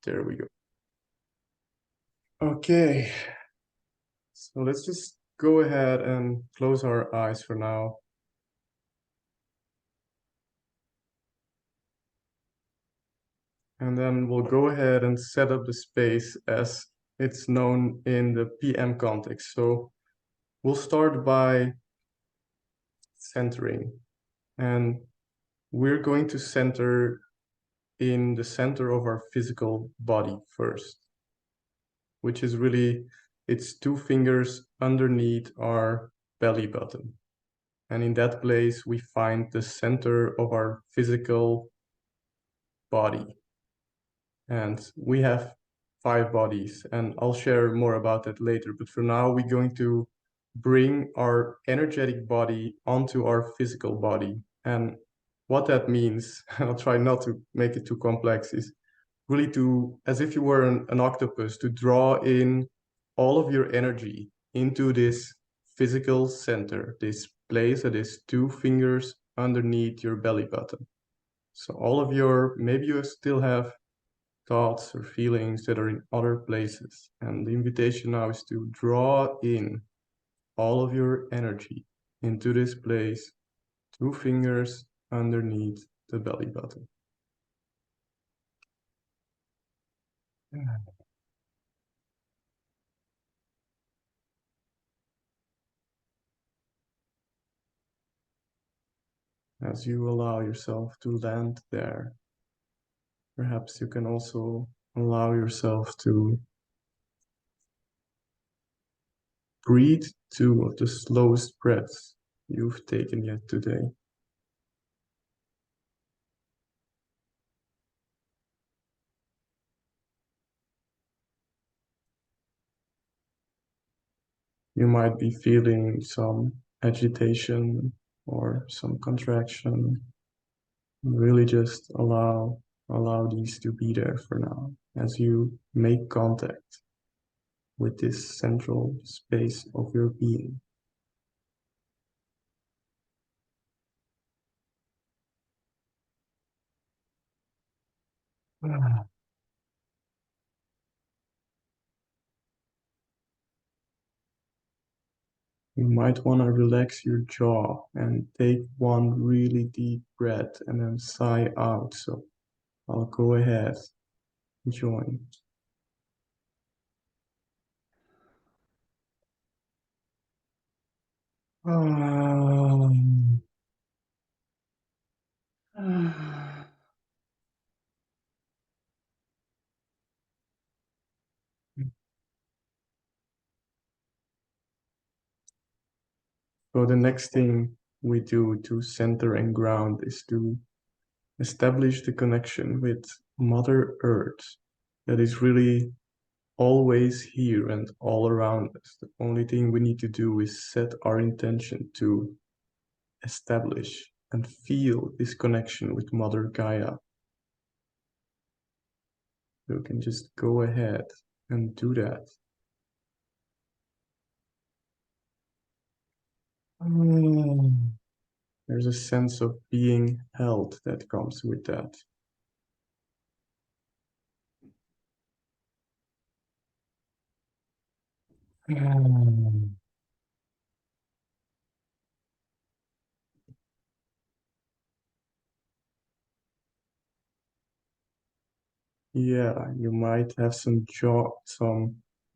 There we go. Okay, so let's just go ahead and close our eyes for now. And then we'll go ahead and set up the space as it's known in the PM context. So we'll start by centering. And we're going to center in the center of our physical body first, which is really, it's two fingers underneath our belly button. And in that place, we find the center of our physical body. And we have 5 bodies, and I'll share more about that later. But for now, we're going to bring our energetic body onto our physical body. And what that means, I'll try not to make it too complex, is really to, as if you were an octopus, to draw in all of your energy into this physical center, this place that is 2 fingers underneath your belly button. So all of your, maybe you still have thoughts or feelings that are in other places. And the invitation now is to draw in all of your energy into this place, 2 fingers underneath the belly button. As you allow yourself to land there, perhaps you can also allow yourself to breathe 2 of the slowest breaths you've taken yet today. You might be feeling some agitation or some contraction. Really just allow these to be there for now as you make contact with this central space of your being. You might want to relax your jaw and take one really deep breath and then sigh out. So I'll go ahead, join. Um, So the next thing we do to center and ground is to establish the connection with Mother Earth that is really always here and all around us. The only thing we need to do is set our intention to establish and feel this connection with Mother Gaia. You can just go ahead and do that. There's a sense of being held that comes with that. Yeah, you might have some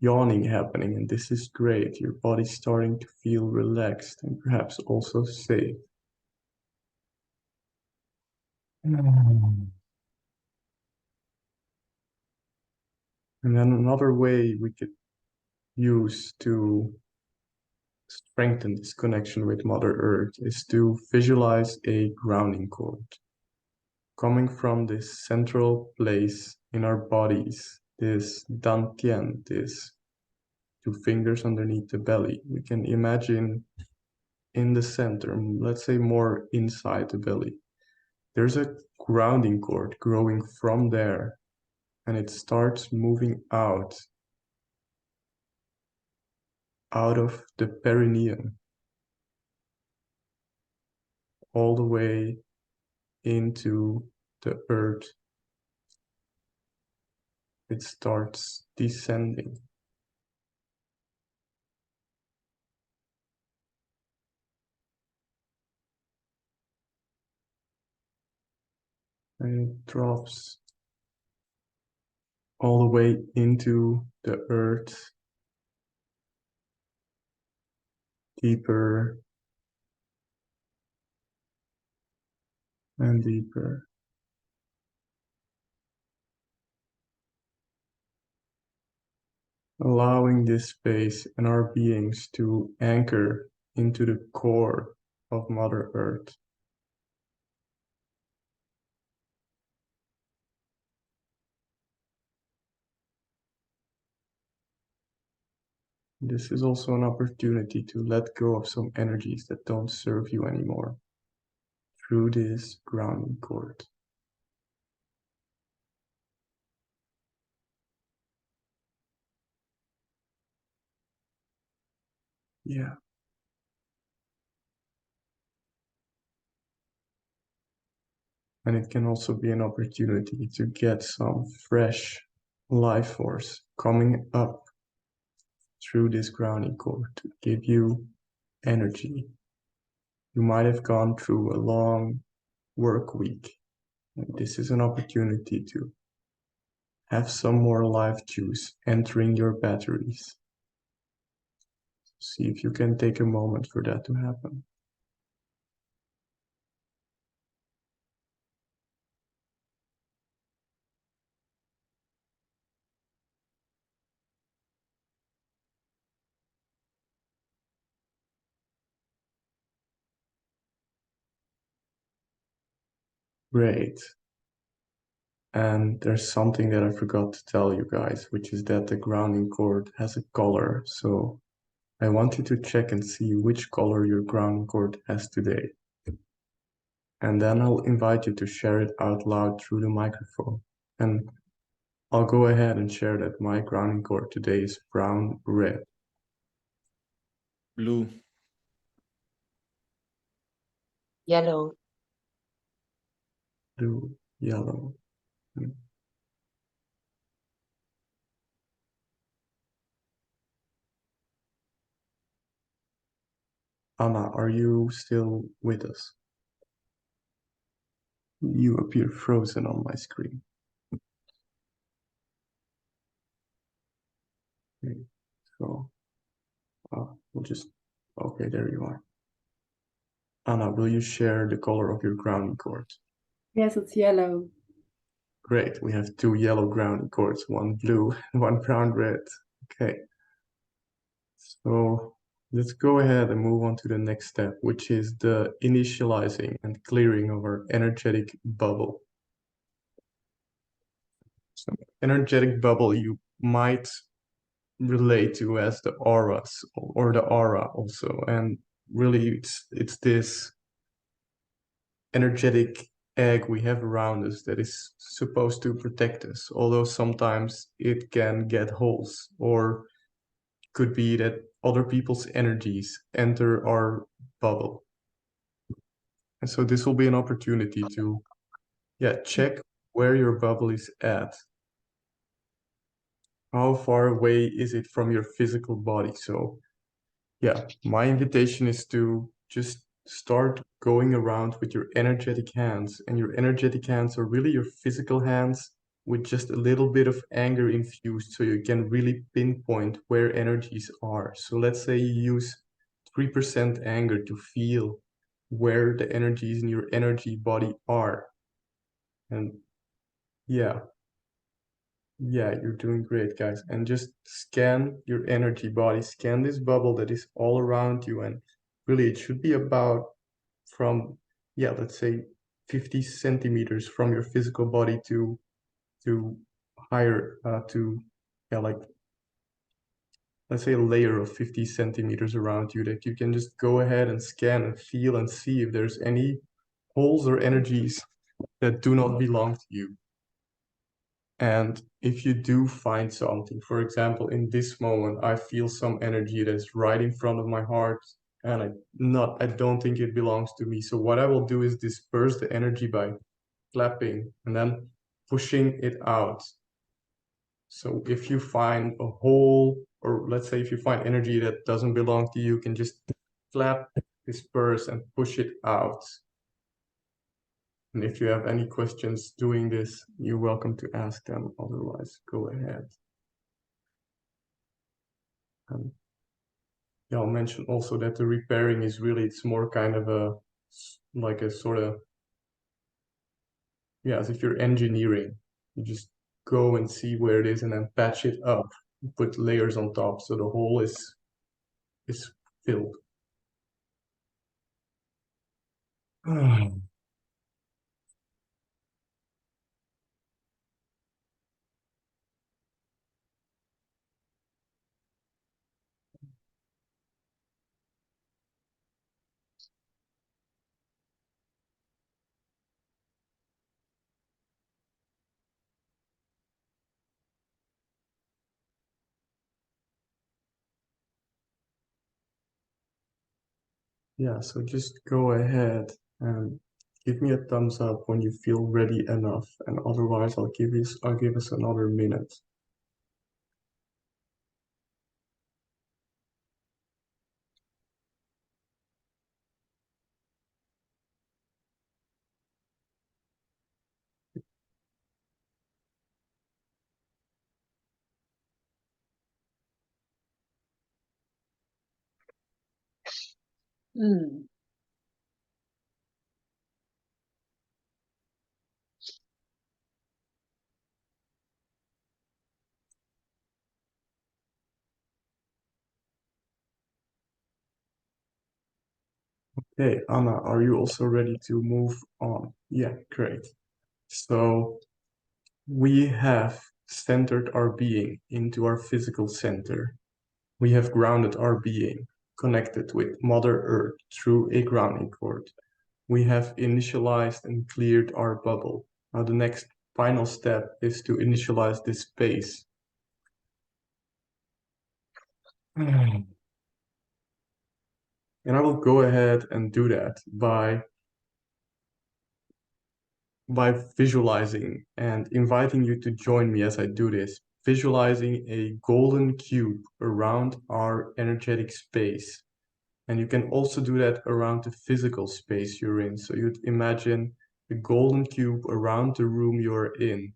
yawning happening, and this is great. Your body's starting to feel relaxed and perhaps also safe. And then another way we could use to strengthen this connection with Mother Earth is to visualize a grounding cord coming from this central place in our bodies, this dantian, this 2 fingers underneath the belly. We can imagine in the center, let's say more inside the belly, there's a grounding cord growing from there, and it starts moving out of the perineum all the way into the earth. it starts descending. And it drops all the way into the earth, deeper and deeper. Allowing this space and our beings to anchor into the core of Mother Earth. This is also an opportunity to let go of some energies that don't serve you anymore through this grounding cord. Yeah. And it can also be an opportunity to get some fresh life force coming up through this grounding cord to give you energy. You might have gone through a long work week, and this is an opportunity to have some more life juice entering your batteries. See if you can take a moment for that to happen. Great. And there's something that I forgot to tell you guys, which is that the grounding cord has a color. So I want you to check and see which color your grounding cord has today. And then I'll invite you to share it out loud through the microphone. And I'll go ahead and share that my grounding cord today is brown red. Blue. Yellow. Blue, yellow. Anna, are you still with us? You appear frozen on my screen. Okay, so we'll just, okay, there you are. Anna, will you share the color of your grounding cord? Yes, it's yellow. Great, we have two yellow grounding cords, one blue and one brown red. Okay, so let's go ahead and move on to the next step, which is the initializing and clearing of our energetic bubble. So energetic bubble you might relate to as the auras or the aura also, and really it's this energetic egg we have around us that is supposed to protect us, although sometimes it can get holes, or could be that other people's energies enter our bubble. And so this will be an opportunity to check where your bubble is at. How far away is it from your physical body? So yeah, my invitation is to just start going around with your energetic hands, and your energetic hands are really your physical hands with just a little bit of anger infused, so you can really pinpoint where energies are. So let's say you use 3% anger to feel where the energies in your energy body are. And yeah, you're doing great, guys. And just scan your energy body, scan this bubble that is all around you. And really, it should be about from, let's say 50 centimeters from your physical body to higher, like, let's say a layer of 50 centimeters around you that you can just go ahead and scan and feel and see if there's any holes or energies that do not belong to you. And if you do find something, for example, in this moment, I feel some energy that's right in front of my heart, and I don't think it belongs to me. So what I will do is disperse the energy by clapping and then pushing it out. So if you find a hole, or let's say if you find energy that doesn't belong to you, you can just flap, disperse, and push it out. And if you have any questions doing this, you're welcome to ask them. Otherwise, go ahead. Yeah, I'll mention also that the repairing is really, it's more kind of a, like a sort of, yeah, as if you're engineering. You just go and see where it is and then patch it up, put layers on top so the hole is filled. Yeah, so just go ahead and give me a thumbs up when you feel ready enough, and otherwise I'll give us another minute. Mm. Okay, Anna, are you also ready to move on? Yeah, great. So we have centered our being into our physical center. We have grounded our being, connected with Mother Earth through a grounding cord. We have initialized and cleared our bubble. Now the next final step is to initialize this space. And I will go ahead and do that by visualizing and inviting you to join me as I do this, visualizing a golden cube around our energetic space. And you can also do that around the physical space you're in. So you'd imagine a golden cube around the room you're in,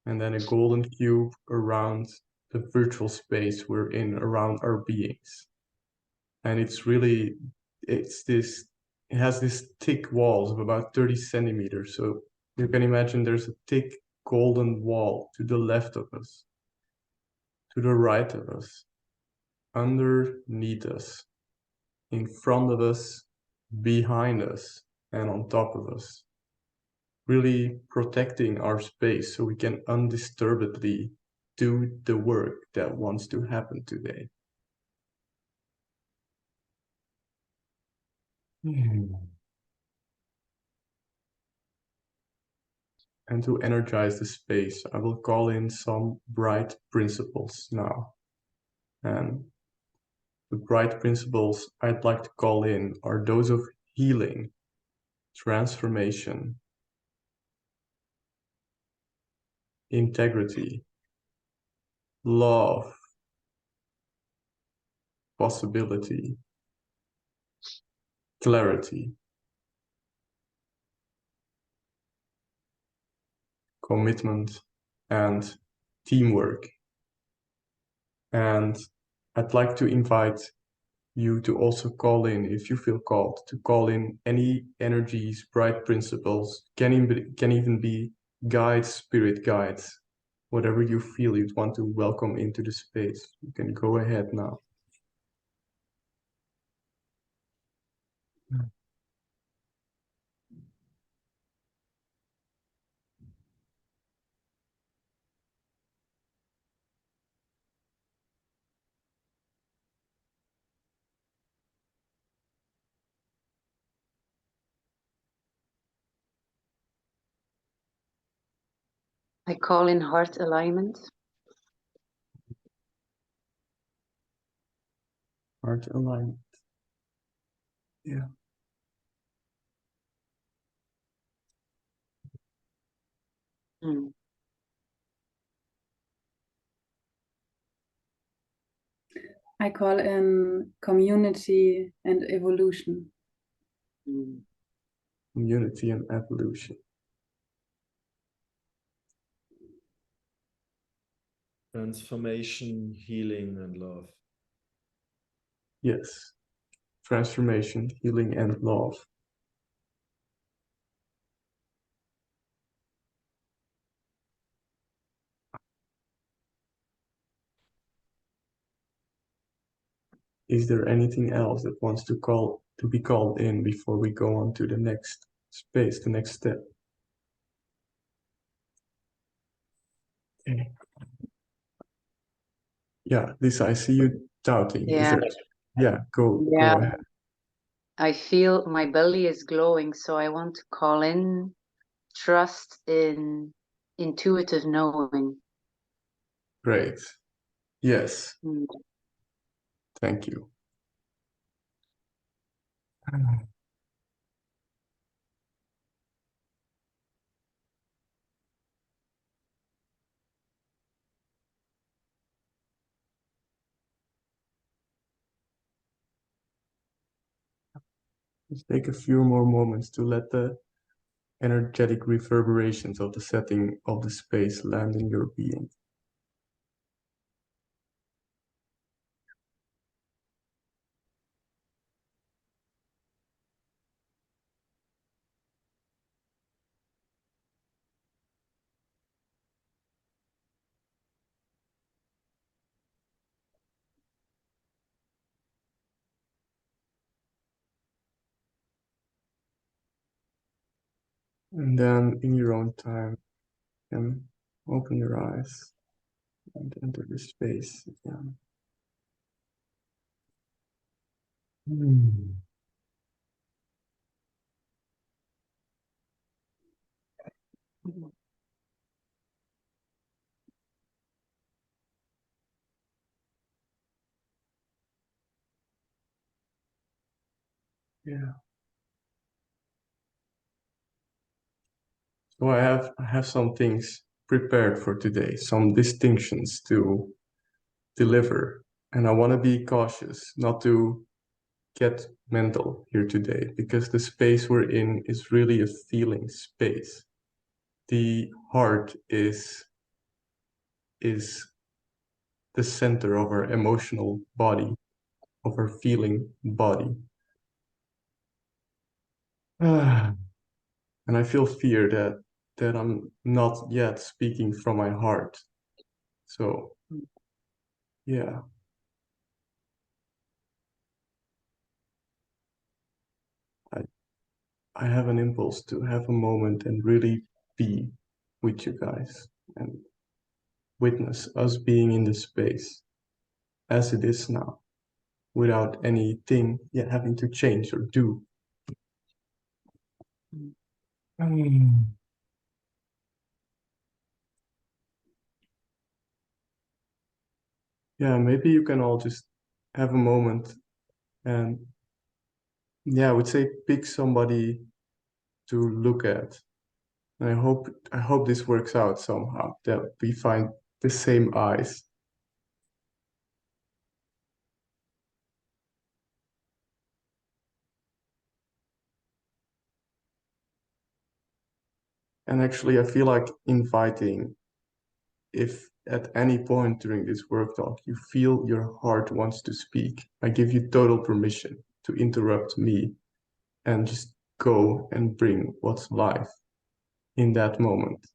and then a golden cube around the virtual space we're in, around our beings. And it has this thick walls of about 30 centimeters. So you can imagine there's a thick golden wall to the left of us, to the right of us, underneath us, in front of us, behind us, and on top of us. Really protecting our space so we can undisturbedly do the work that wants to happen today. And to energize the space, I will call in some bright principles now. And the bright principles I'd like to call in are those of healing, transformation, integrity, love, possibility, clarity, commitment, and teamwork. And I'd like to invite you to also call in, if you feel called, to call in any energies, bright principles, can even be guides, spirit guides, whatever you feel you'd want to welcome into the space. You can go ahead now. I call in heart alignment. Heart alignment. Yeah. Mm. I call in community and evolution. Community and evolution. Transformation, healing, and love. Yes. Transformation, healing, and love. Is there anything else that wants to be called in before we go on to the next space, the next step? Okay. Yeah, Lisa, I see you doubting. Yeah. Go Yeah. ahead. I feel my belly is glowing, so I want to call in trust in intuitive knowing. Great. Yes, Mm. thank you. Let's take a few more moments to let the energetic reverberations of the setting of the space land in your being. And then in your own time, you can open your eyes and enter the space again. Yeah. So I have some things prepared for today, some distinctions to deliver. And I want to be cautious not to get mental here today because the space we're in is really a feeling space. The heart is the center of our emotional body, of our feeling body. And I feel fear that I'm not yet speaking from my heart. So yeah. I have an impulse to have a moment and really be with you guys and witness us being in this space as it is now, without anything yet having to change or do. Yeah, maybe you can all just have a moment and yeah, I would say pick somebody to look at. And I hope this works out somehow, that we find the same eyes. And actually, I feel like inviting, if at any point during this work talk you feel your heart wants to speak, I give you total permission to interrupt me and just go and bring what's live in that moment.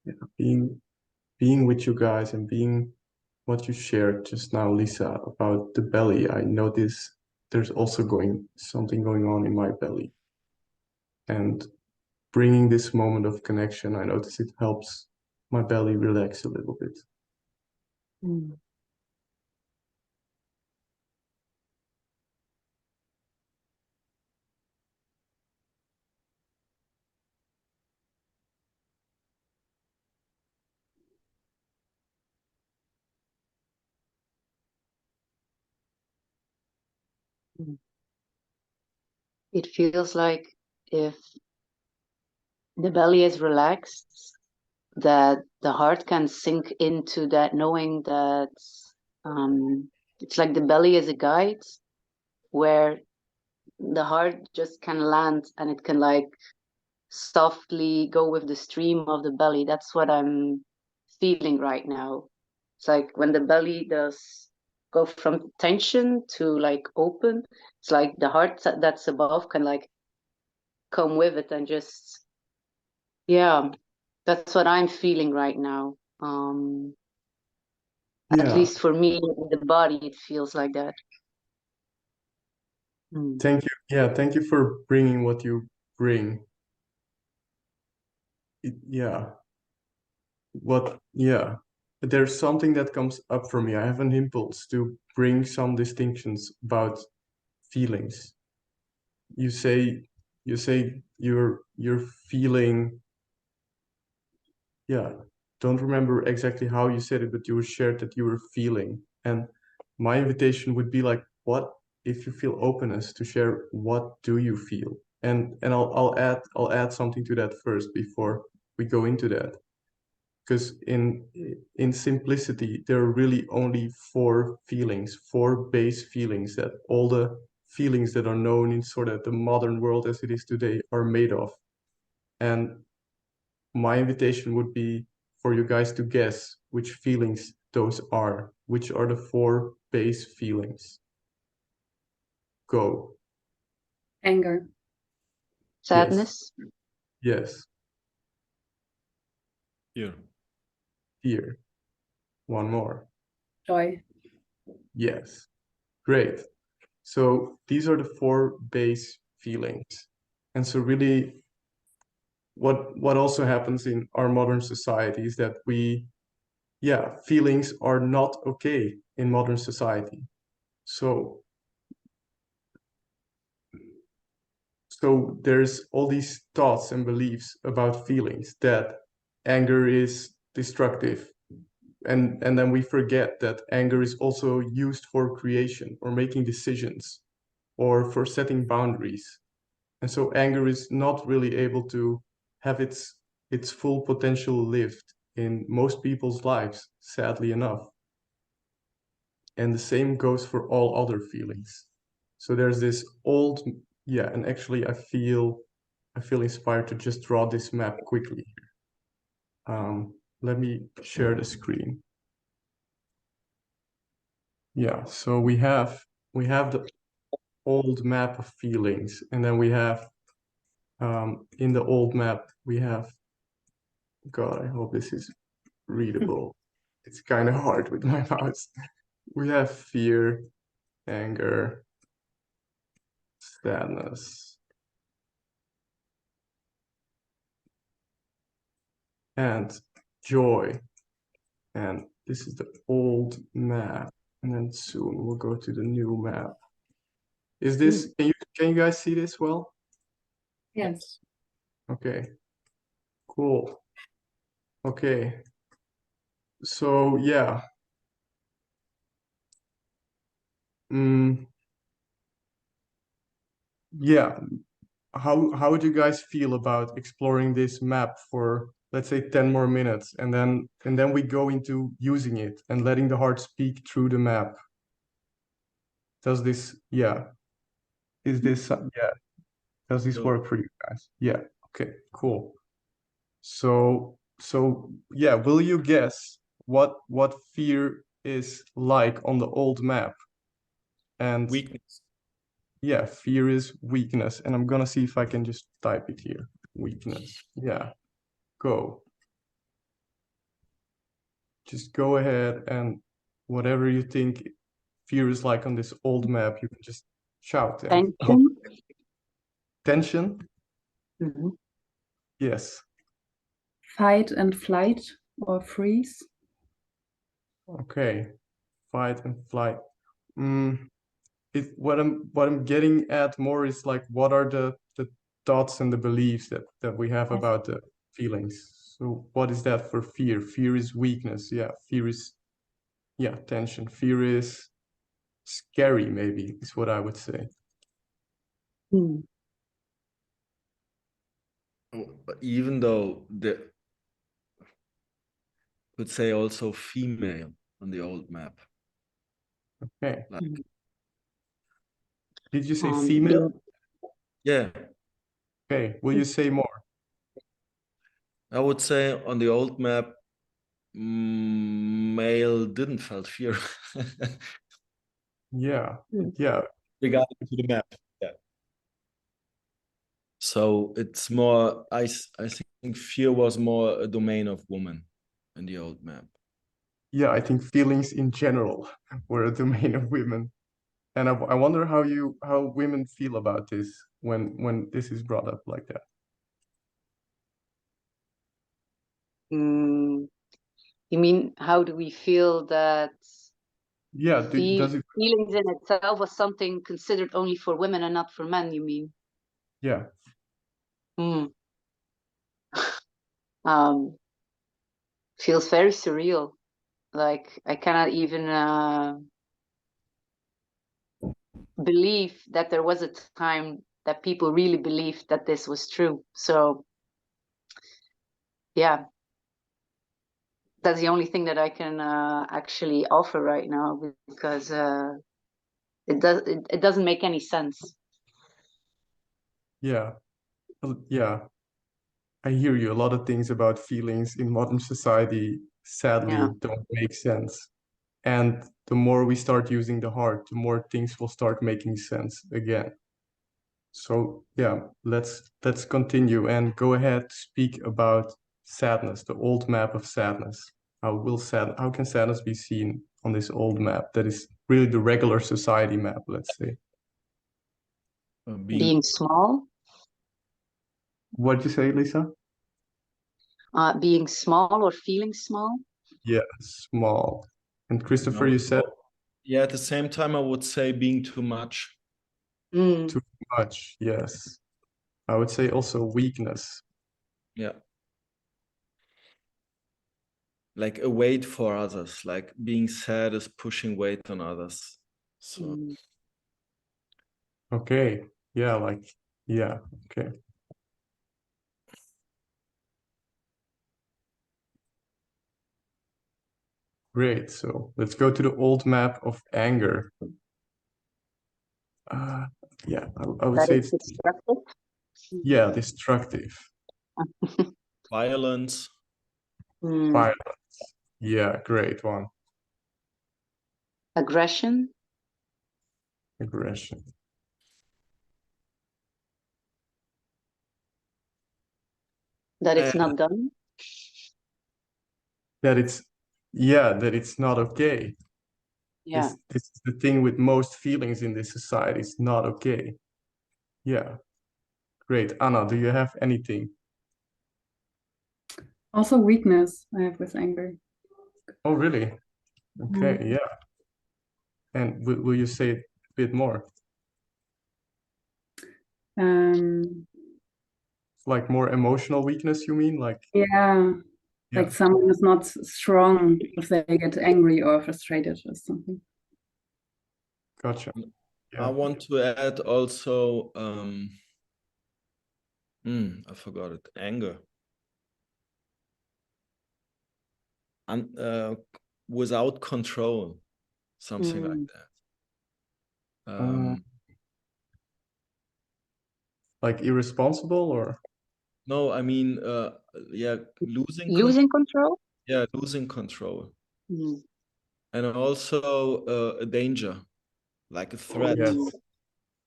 Yeah, being with you guys and being what you shared just now, Lisa, about the belly. I notice there's also something going on in my belly. And bringing this moment of connection, I notice it helps my belly relax a little bit. Mm. It feels like if the belly is relaxed, that the heart can sink into that, knowing that it's like the belly is a guide where the heart just can land and it can like softly go with the stream of the belly. That's what I'm feeling right now. It's like when the belly does go from tension to like open, it's like the heart that's above can like come with it and just, yeah, that's what I'm feeling right now. At Yeah, least for me, in the body, it feels like that. Mm. thank you. Yeah, thank you for bringing what you bring. Yeah, yeah. There's something that comes up for me. I have an impulse to bring some distinctions about feelings. You say you're feeling, yeah, don't remember exactly how you said it, but you shared that you were feeling. And my invitation would be like, what if you feel openness to share what do you feel? And I'll add something to that first before we go into that. Because in simplicity, there are really only four feelings, four base feelings that all the feelings that are known in sort of the modern world as it is today are made of. And my invitation would be for you guys to guess which feelings those are. Which are the four base feelings? Go. Anger, Yes. Sadness. Yes. Fear. Fear. One more. joy, Yes. Great. So these are the four base feelings. And so really what also happens in our modern society is that feelings are not okay in modern society. So there's all these thoughts and beliefs about feelings that anger is destructive. And then we forget that anger is also used for creation or making decisions or for setting boundaries. And so anger is not really able to have its full potential lived in most people's lives, sadly enough. And the same goes for all other feelings. So there's this old, and actually I feel inspired to just draw this map quickly. Let me share the screen. Yeah, so we have the old map of feelings, and then we have in the old map we have, God, I hope this is readable. It's kind of hard with my mouse. We have fear, anger, sadness, and joy. And this is the old map. And then soon we'll go to the new map. Is this, can you guys see this well? yes, Okay, cool. Okay. So yeah. Yeah. How would you guys feel about exploring this map for, let's say, 10 more minutes, and then we go into using it and letting the heart speak through the map? Does this, is this, does this work for you guys? Yeah. Okay, cool. So yeah, will you guess what fear is like on the old map? And Weakness. yeah, fear is weakness. And I'm gonna see if I can just type it here. Weakness. Yeah. Go. Just go ahead and whatever you think fear is like on this old map, you can just shout and Tension. tension. Mhm. Yes. fight and flight or freeze, Okay. Fight and flight. What I'm getting at more is like what are the thoughts and the beliefs that we have about the feelings. So what is that for fear? Fear is weakness. Yeah. Fear is tension. Fear is scary, maybe, is what I would say. Mm. Even though the could say also female on the old map. Okay. Like, Did you say female? yeah, Okay. Will you say more? I would say on the old map, male didn't felt fear. Yeah. Mm. Yeah. Regarding to the map. Yeah. So it's more, I think fear was more a domain of woman in the old map. Yeah, I think feelings in general were a domain of women. And I wonder how women feel about this when this is brought up like that. Mm. You mean, how do we feel that Yeah, does it? feelings in itself was something considered only for women and not for men, you mean? Yeah. Mm. Feels very surreal. Like, I cannot even believe that there was a time that people really believed that this was true. So, yeah, that's the only thing that I can actually offer right now, because it doesn't make any sense. Yeah. Yeah. I hear you. A lot of things about feelings in modern society sadly Yeah. don't make sense. And the more we start using the heart, the more things will start making sense again. So yeah, let's continue and go ahead, speak about sadness, the old map of sadness. How can sadness be seen on this old map that is really the regular society map, let's say? Being small, What'd you say, Lisa? being small or feeling small. Yeah, small. And Christopher, No. you said Yeah, at the same time, I would say being too much. Mm. too much. Yes. I would say also weakness. Yeah. Like a weight for others, like being sad is pushing weight on others. So Mm. Okay. Yeah, yeah, okay. Great. So let's go to the old map of anger. Yeah, I would That say is it's, destructive. yeah, destructive. violence, Mm. Violence. Yeah, great one. Aggression. Aggression. That it's not done. That it's, yeah, that it's not okay. Yeah. This is the thing with most feelings in this society. It's not okay. Yeah, great. Anna, do you have anything? Also weakness I have with anger. Oh, really? Okay, yeah. And will you say it a bit more? Like more emotional weakness, you mean? Like, Yeah, yeah, like someone is not strong if they get angry or frustrated or something. gotcha. I Yeah. want to add also, I forgot it, anger. And without control, something like that. Like irresponsible or? No, I mean, yeah, Losing control. yeah, losing control. Mm. And also a danger, like a threat. Yes,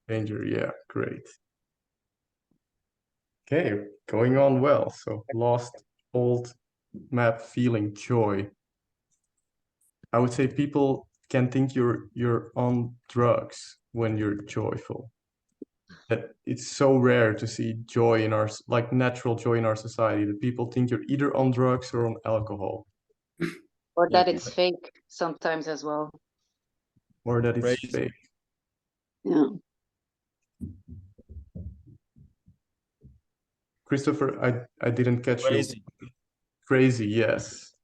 danger. Yeah, great. Okay, going on well. So lost old map feeling joy. I would say people can think you're on drugs when you're joyful. That it's so rare to see joy in our like natural joy in our society that people think you're either on drugs or on alcohol. Or Yeah, that it's fake sometimes as well. Or that it's crazy. fake. Yeah. Christopher, I didn't catch you. Crazy. Crazy, yes.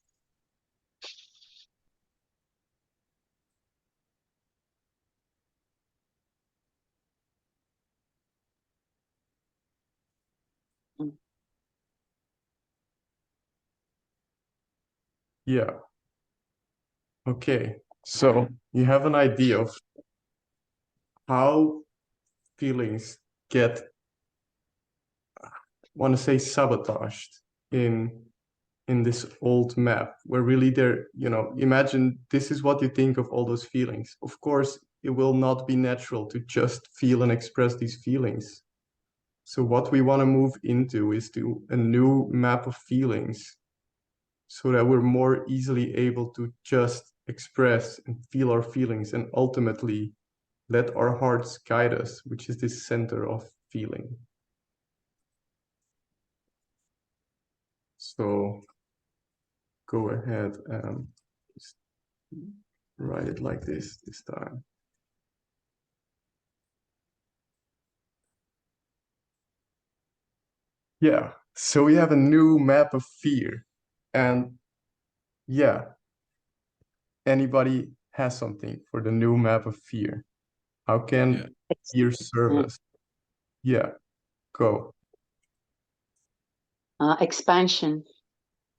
Yeah. Okay. So you have an idea of how feelings get, want to say, sabotaged in this old map, where really they're, imagine this is what you think of all those feelings. Of course, it will not be natural to just feel and express these feelings. So what we want to move into is to a new map of feelings, so that we're more easily able to just express and feel our feelings and ultimately let our hearts guide us, which is this center of feeling. So go ahead and just write it like this time. Yeah, so we have a new map of fear. And yeah, anybody has something for the new map of fear. How can fear serve us? Yeah, go. Expansion.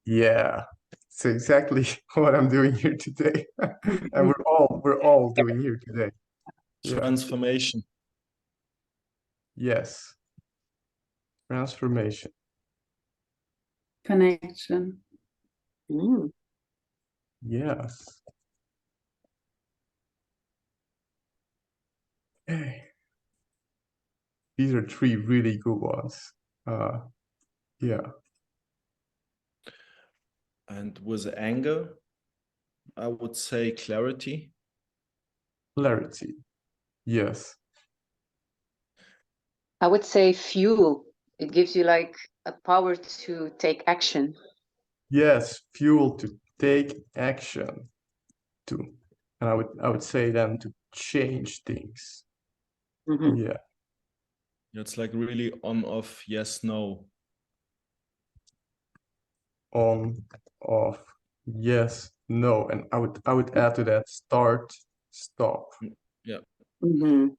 Yeah, it's exactly what I'm doing here today. And we're all doing here today. Yeah. Transformation. Yes. Transformation. Connection. Mm. Yes. Hey. These are three really good ones. Yeah. And with anger, I would say clarity. Clarity. Yes. I would say fuel. It gives you like a power to take action. Yes, fuel to take action to, and I would say then to change things. Mhm. Yeah. It's like really on, off, yes, no. On, off, yes, no. And I would add to that start, stop. Yeah. Mhm.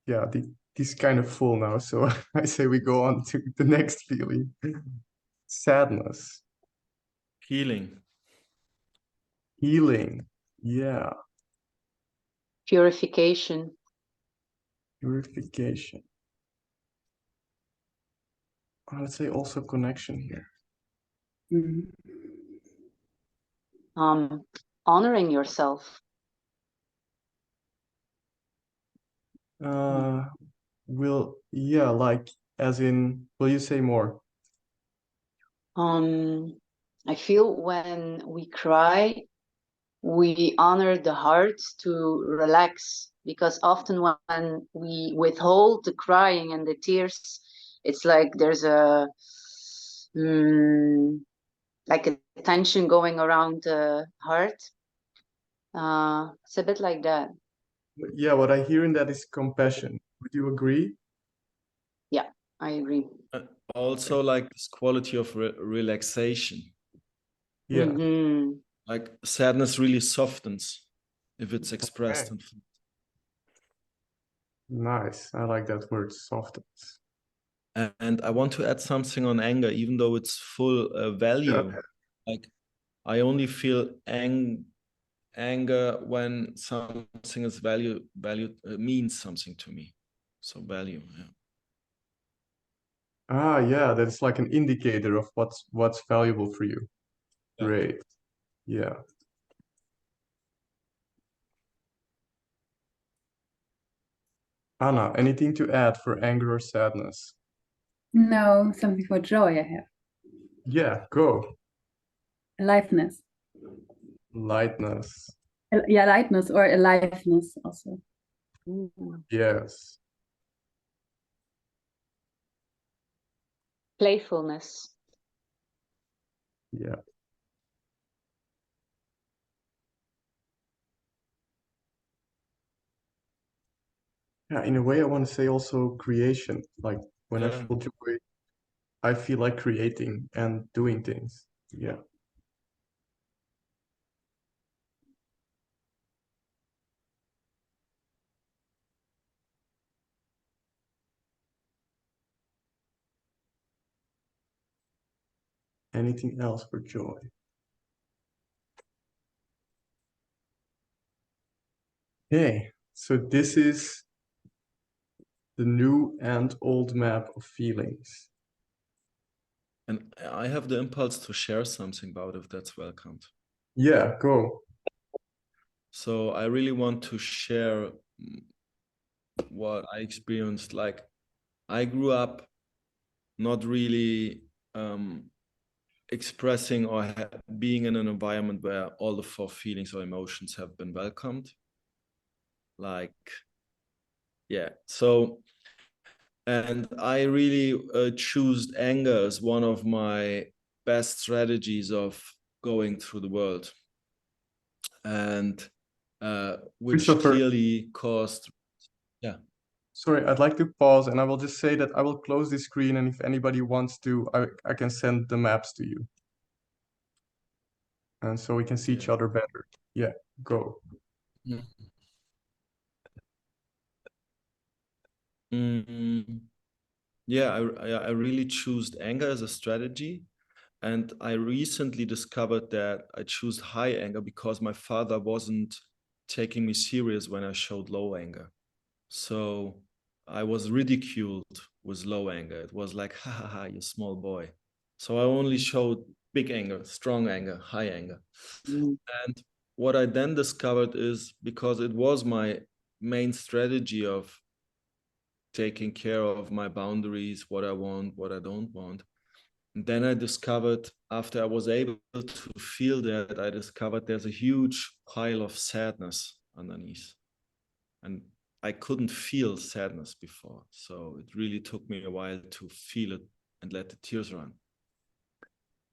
Yeah, this kind of full now, so I say we go on to the next feeling. Sadness. Healing. Healing. Yeah. Purification. Purification. I would say also connection here. Mhm. Honoring yourself. Yeah, like as in, will you say more? I feel when we cry, we honor the heart to relax, because often when we withhold the crying and the tears, it's like there's a like a tension going around the heart. It's a bit like that. Yeah, what I hear in that is compassion. Would you agree? Yeah, I agree. Also, like this quality of relaxation. Yeah. Mhm. Like sadness really softens if it's expressed. Okay. Nice. I like that word, softens. And I want to add something on anger, even though it's full value. Yeah. Like I only feel anger when something is value means something to me. So value, yeah. Ah, yeah, that's like an indicator of what's valuable for you. Yeah. Great. Yeah. Anna, anything to add for anger or sadness? No, something for joy I have. Yeah, go. Aliveness. Lightness. Yeah, lightness or aliveness also. Yes. Playfulness. Yeah. Yeah, in a way, I want to say also creation. Like when I feel joy, I feel like creating and doing things. Yeah. Anything else for joy? Okay, so this is the new and old map of feelings. And I have the impulse to share something about it, if that's welcomed. Yeah, go. So I really want to share what I experienced. Like, I grew up not really expressing or being in an environment where all the four feelings or emotions have been welcomed. Like, yeah. So, and I really choose anger as one of my best strategies of going through the world. And which Christopher, clearly caused, yeah. sorry, I'd like to pause and I will just say that I will close this screen, and if anybody wants to, I can send the maps to you. And so we can see each other better. Yeah, go. Yeah, I really choose anger as a strategy. And I recently discovered that I choose high anger because my father wasn't taking me serious when I showed low anger. So I was ridiculed with low anger. It was like, ha ha ha, you small boy. So I only showed big anger, strong anger, high anger. And what I then discovered is, because it was my main strategy of taking care of my boundaries, what I want, what I don't want. And then I discovered, after I was able to feel that, I discovered there's a huge pile of sadness underneath. And I couldn't feel sadness before. So it really took me a while to feel it and let the tears run.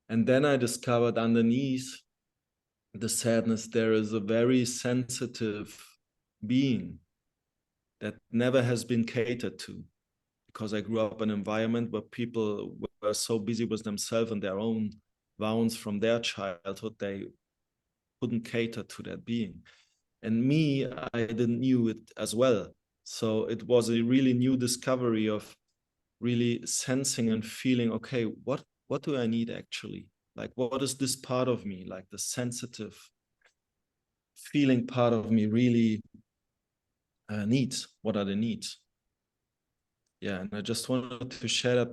And then I discovered underneath the sadness, there is a very sensitive being that never has been catered to, because I grew up in an environment where people were so busy with themselves and their own wounds from their childhood, they couldn't cater to that being. And me, I didn't knew it as well. So it was a really new discovery of really sensing and feeling, okay, what do I need actually? Like, what is this part of me, like the sensitive feeling part of me really needs? What are the needs? Yeah, and I just wanted to share that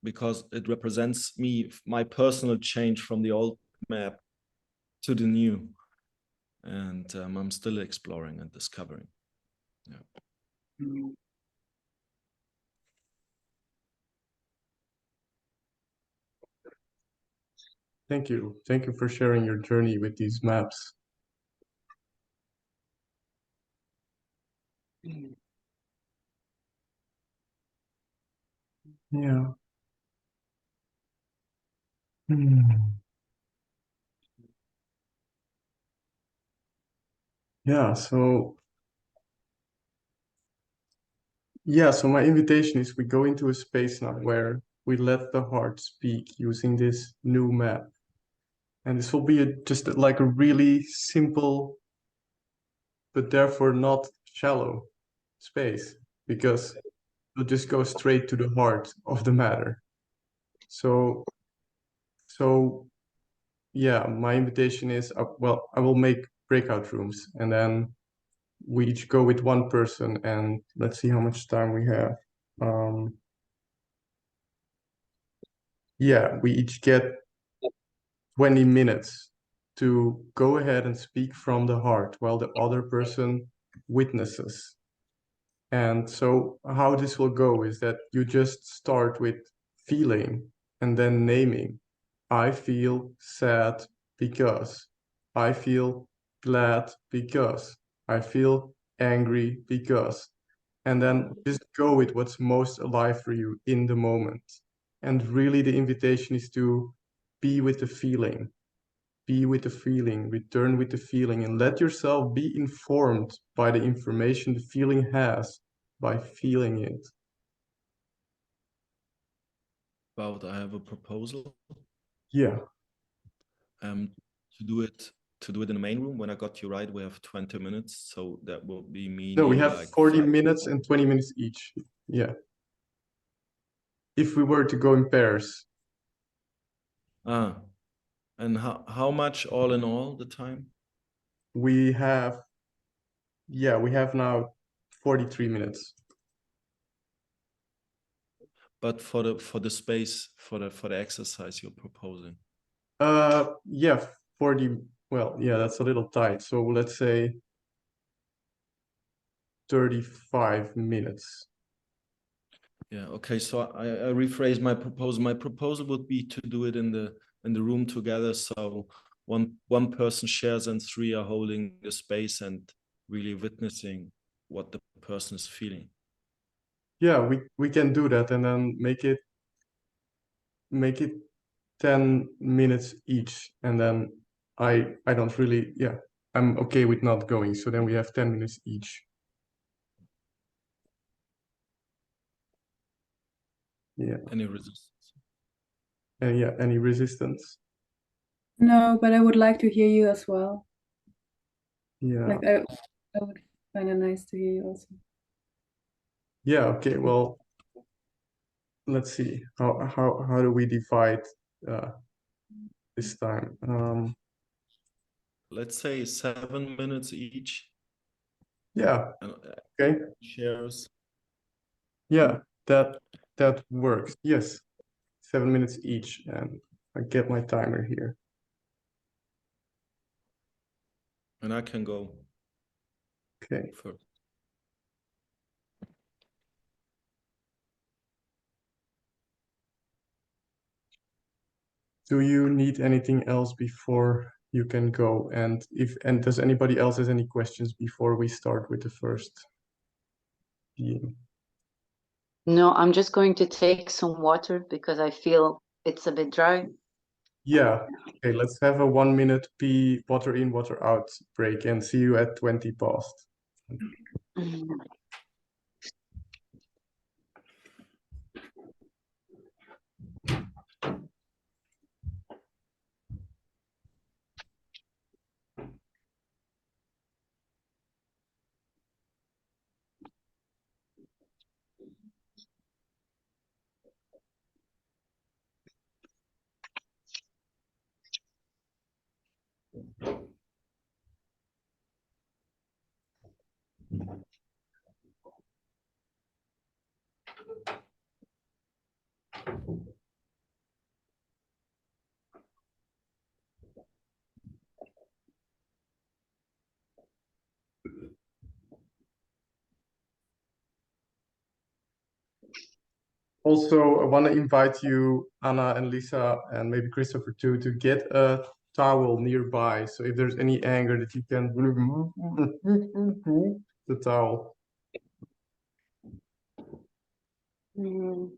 because it represents me, my personal change from the old map to the new. And I'm still exploring and discovering. Yeah. Thank you. Thank you for sharing your journey with these maps. Yeah. Yeah, so my invitation is we go into a space now where we let the heart speak using this new map. And this will be just like a really simple, but therefore not shallow space, because we'll just go straight to the heart of the matter. So yeah, my invitation is, well, I will make breakout rooms, and then we each go with one person, and let's see how much time we have. Yeah, we each get 20 minutes to go ahead and speak from the heart while the other person witnesses. And so how this will go is that you just start with feeling and then naming. I feel sad because. I feel glad because. I feel angry because. And then just go with what's most alive for you in the moment. And really the invitation is to be with the feeling. Be with the feeling, return with the feeling, and let yourself be informed by the information the feeling has by feeling it. About, I have a proposal. Yeah. To do it in the main room. When I got you right, we have 20 minutes, so that will be meaning. No, we have like 40 minutes and 20 minutes each. Yeah. If we were to go in pairs. Ah, and how much all in all the time? We have now 43 minutes. But for the space for the exercise you're proposing. Yeah, 40, well, yeah, that's a little tight. So let's say 35 minutes. Yeah, okay. So I rephrase my proposal. My proposal would be to do it in the room together. So one person shares and three are holding the space and really witnessing what the person is feeling. Yeah, we can do that and then make it 10 minutes each, and then I don't really, yeah, I'm okay with not going. So then we have 10 minutes each. Yeah. Any resistance? And yeah, any resistance? No, but I would like to hear you as well. Yeah. Like I would find it nice to hear you also. Yeah, okay. Well, let's see. How do we divide this time? Let's say 7 minutes each. Yeah. And, Okay. shares. Yeah, that works. Yes. 7 minutes each, and I get my timer here. And I can go Okay. first. Do you need anything else before you can go? And does anybody else has any questions before we start with the first being? No, I'm just going to take some water because I feel it's a bit dry. Yeah. Okay, let's have a 1 minute pee, water in, water out break, and see you at 20 past. Mm. Also, I want to invite you, Anna and Lisa, and maybe Christopher too, to get a towel nearby. So if there's any anger that you can remove the towel. Mm.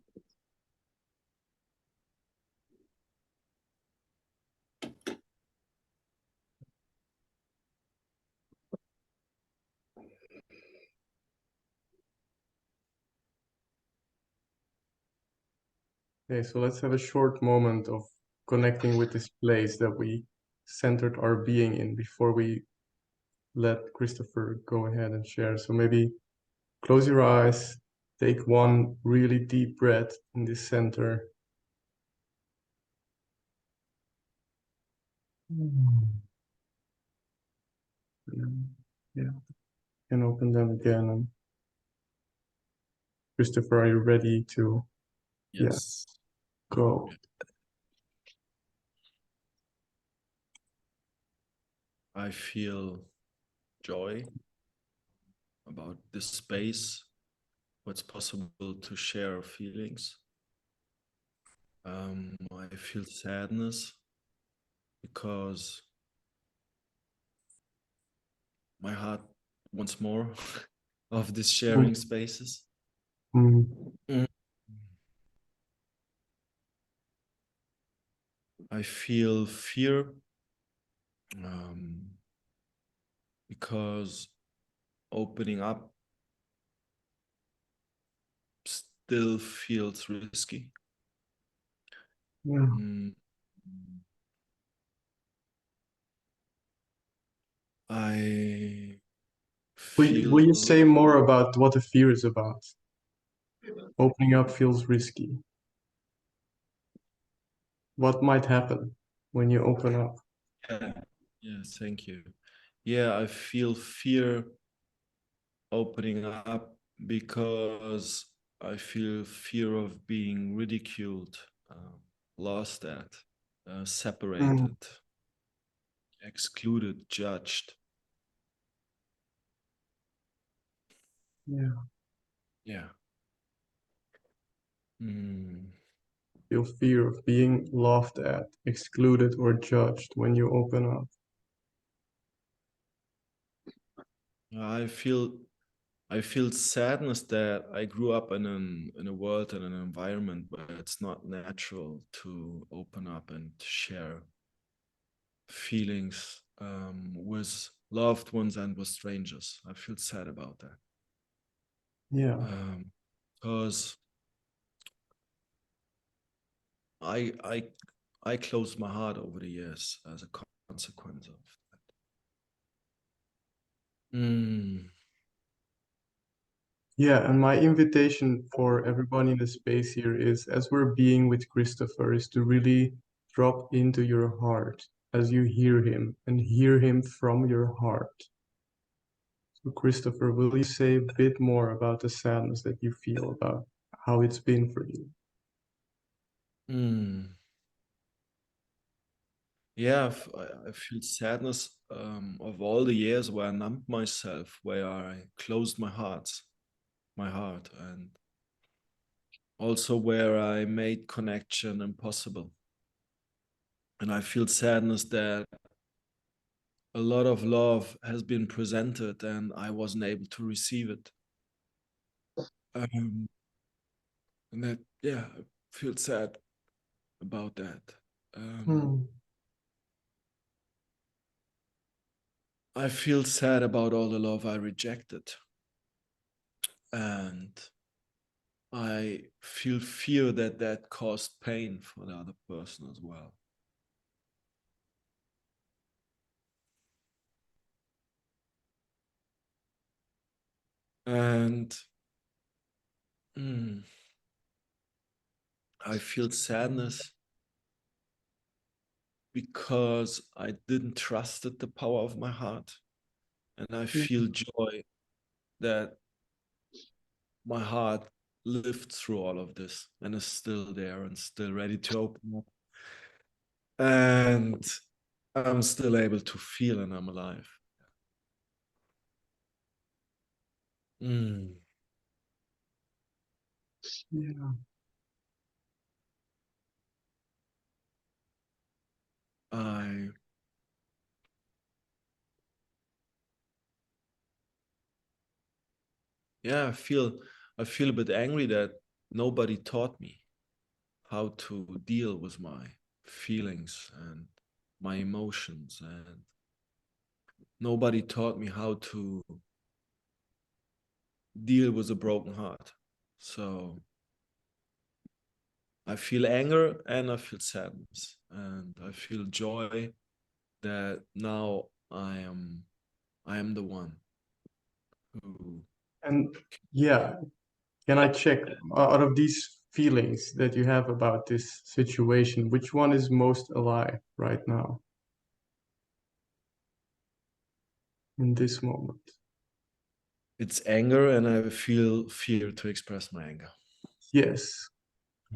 Okay, so let's have a short moment of connecting with this place that we centered our being in before we let Christopher go ahead and share. So maybe close your eyes, take one really deep breath in this center. Yeah, and open them again. And Christopher, are you ready to Yes. go? I feel joy about this space, what's possible to share feelings. I feel sadness because my heart wants more of this sharing spaces. Mm. Mm. I feel fear because opening up still feels risky. Yeah. I Will you feel say more about what the fear is about? Opening up feels risky. what might happen when you open up. Yeah, yeah, thank you. Yeah, I feel fear opening up because I feel fear of being ridiculed, lost at, separated, excluded, judged. Yeah. Yeah. Mm. Feel fear of being laughed at, excluded, or judged when you open up. I feel sadness that I grew up in a world and an environment where it's not natural to open up and share feelings with loved ones and with strangers. I feel sad about that. Yeah. Because I closed my heart over the years as a consequence of that. Yeah, and my invitation for everybody in the space here is, as we're being with Christopher, is to really drop into your heart as you hear him and hear him from your heart. So Christopher, will you say a bit more about the sadness that you feel, about how it's been for you? Yeah, I feel sadness of all the years where I numbed myself, where I closed my heart, and also where I made connection impossible. And I feel sadness that a lot of love has been presented and I wasn't able to receive it. And that, yeah, I feel sad about that. I feel sad about all the love I rejected. And I feel fear that that caused pain for the other person as well. And I feel sadness because I didn't trusted the power of my heart. And I feel joy that my heart lived through all of this and is still there and still ready to open up. And I'm still able to feel and I'm alive. Yeah. I I feel a bit angry that nobody taught me how to deal with my feelings and my emotions, and nobody taught me how to deal with a broken heart. So I feel anger and I feel sadness and I feel joy that now I am the one who. And yeah, can I check, out of these feelings that you have about this situation, which one is most alive right now in this moment? It's anger and I feel fear to express my anger. Yes.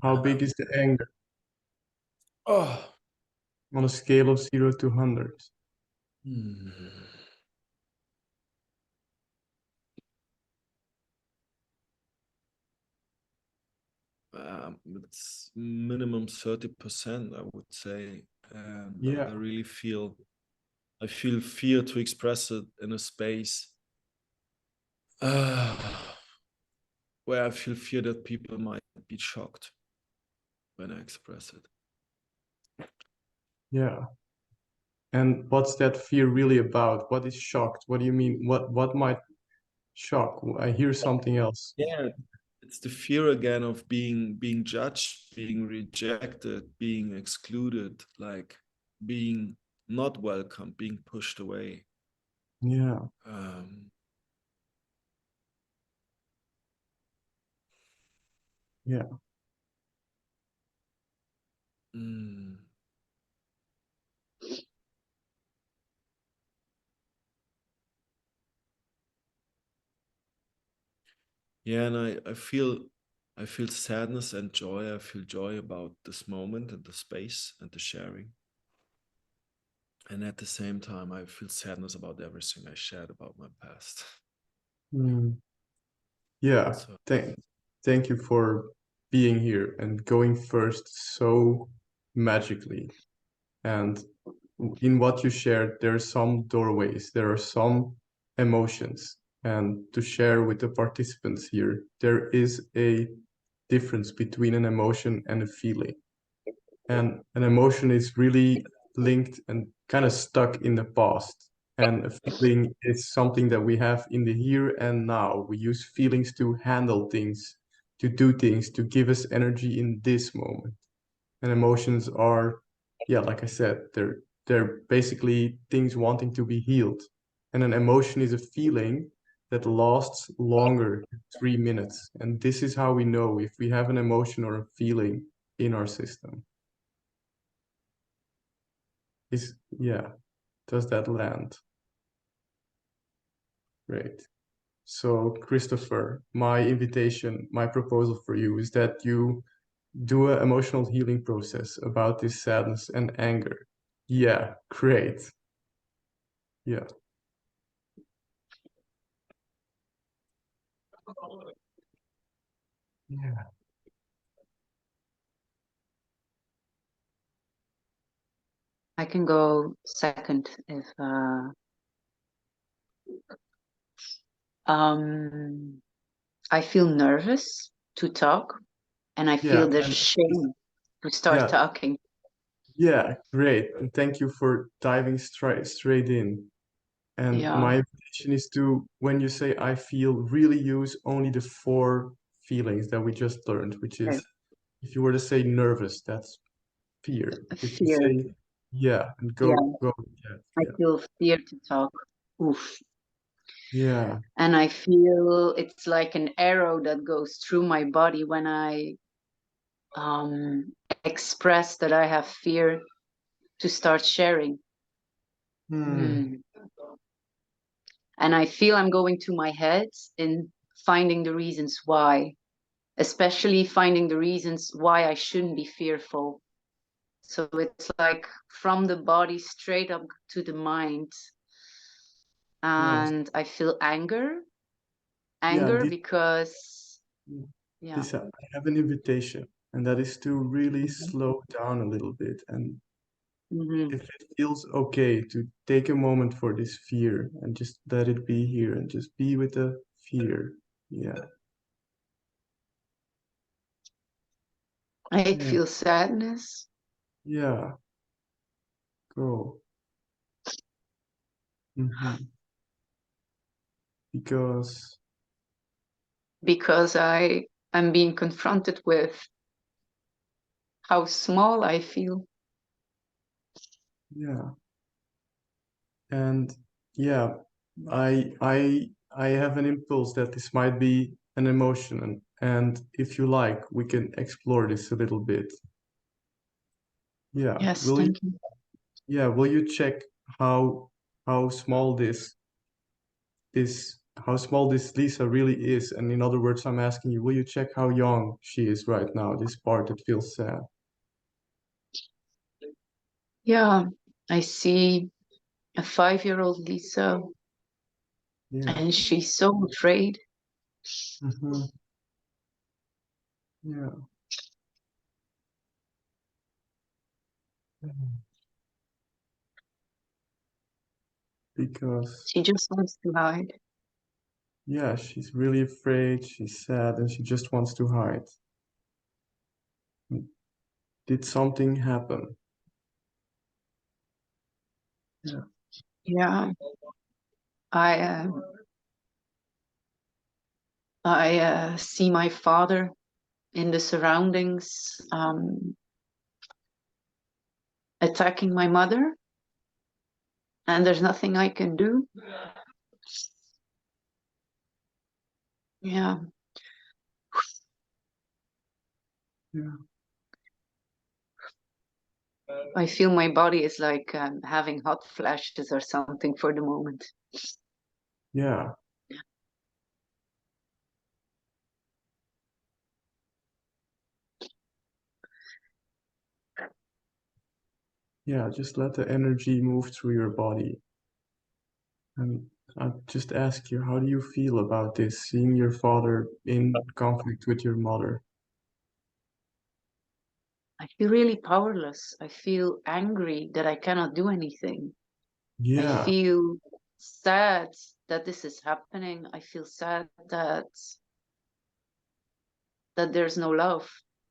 How big is the anger Oh. on a scale of 0 to 100? It's minimum 30%, I would say. And Yeah. I really feel fear to express it in a space where I feel fear that people might be shocked when I express it. Yeah. And what's that fear really about? What is shocked? What do you mean? What might shock? I hear something else. Yeah, it's the fear again of being judged, being rejected, being excluded, like being not welcome, being pushed away. Yeah. Yeah. Yeah, and I feel sadness and joy. I feel joy about this moment and the space and the sharing. And at the same time, I feel sadness about everything I shared about my past. Mm. Yeah, So thank you for being here and going first so magically. And in what you shared, there are some doorways, there are some emotions. And to share with the participants here, there is a difference between an emotion and a feeling. And an emotion is really linked and kind of stuck in the past. And a feeling is something that we have in the here and now. We use feelings to handle things, to do things, to give us energy in this moment. And emotions are, yeah, like I said, they're basically things wanting to be healed. And an emotion is a feeling that lasts longer than 3 minutes. And this is how we know if we have an emotion or a feeling in our system. Yeah, does that land? Great. So, Christopher, my invitation, my proposal for you is that you do an emotional healing process about this sadness and anger. Yeah, great. Yeah. Yeah. I can go second if I feel nervous to talk and I feel Yeah. the And shame to start yeah, talking. yeah, great. And thank you for diving straight in. And Yeah. my invitation is to, when you say I feel, really use only the four feelings that we just learned, which Okay. is if you were to say nervous, that's fear. If you Fear. say yeah, and Yeah. go with that. I Yeah. feel fear to talk. Oof. Yeah. And I feel it's like an arrow that goes through my body when I express that I have fear to start sharing. Hmm. And I feel I'm going to my head in finding the reasons why, especially finding the reasons why I shouldn't be fearful. So it's like from the body straight up to the mind. Yes. And I feel anger Yeah. because, yeah. This I have an invitation, and that is to really slow down a little bit. And Mm-hmm. if it feels okay to take a moment for this fear and just let it be here and just be with the fear. Yeah. I Yeah. feel sadness Yeah. Go. Because because I am being confronted with how small I feel. yeah. And yeah, I have an impulse that this might be an emotion, and if you like, we can explore this a little bit. Yeah. Yes, thank you. Will you check how how small this how small this Lisa really is? And in other words, I'm asking you, will you check how young she is right now, this part that feels sad? Yeah, I see a 5-year-old Lisa, Yeah. and she's so afraid. Hmm. Yeah. Because She just wants to hide. yeah, she's really afraid, she's sad, and she just wants to hide. Did something happen? Yeah. Yeah, I see my father in the surroundings attacking my mother, and there's nothing I can do. Yeah, Yeah. I feel my body is like having hot flashes or something for the moment. Yeah. Yeah, just let the energy move through your body. And I'll just ask you, how do you feel about this, seeing your father in conflict with your mother? I feel really powerless. I feel angry that I cannot do anything. I Yeah, feel sad that this is happening. I feel sad that there's no love,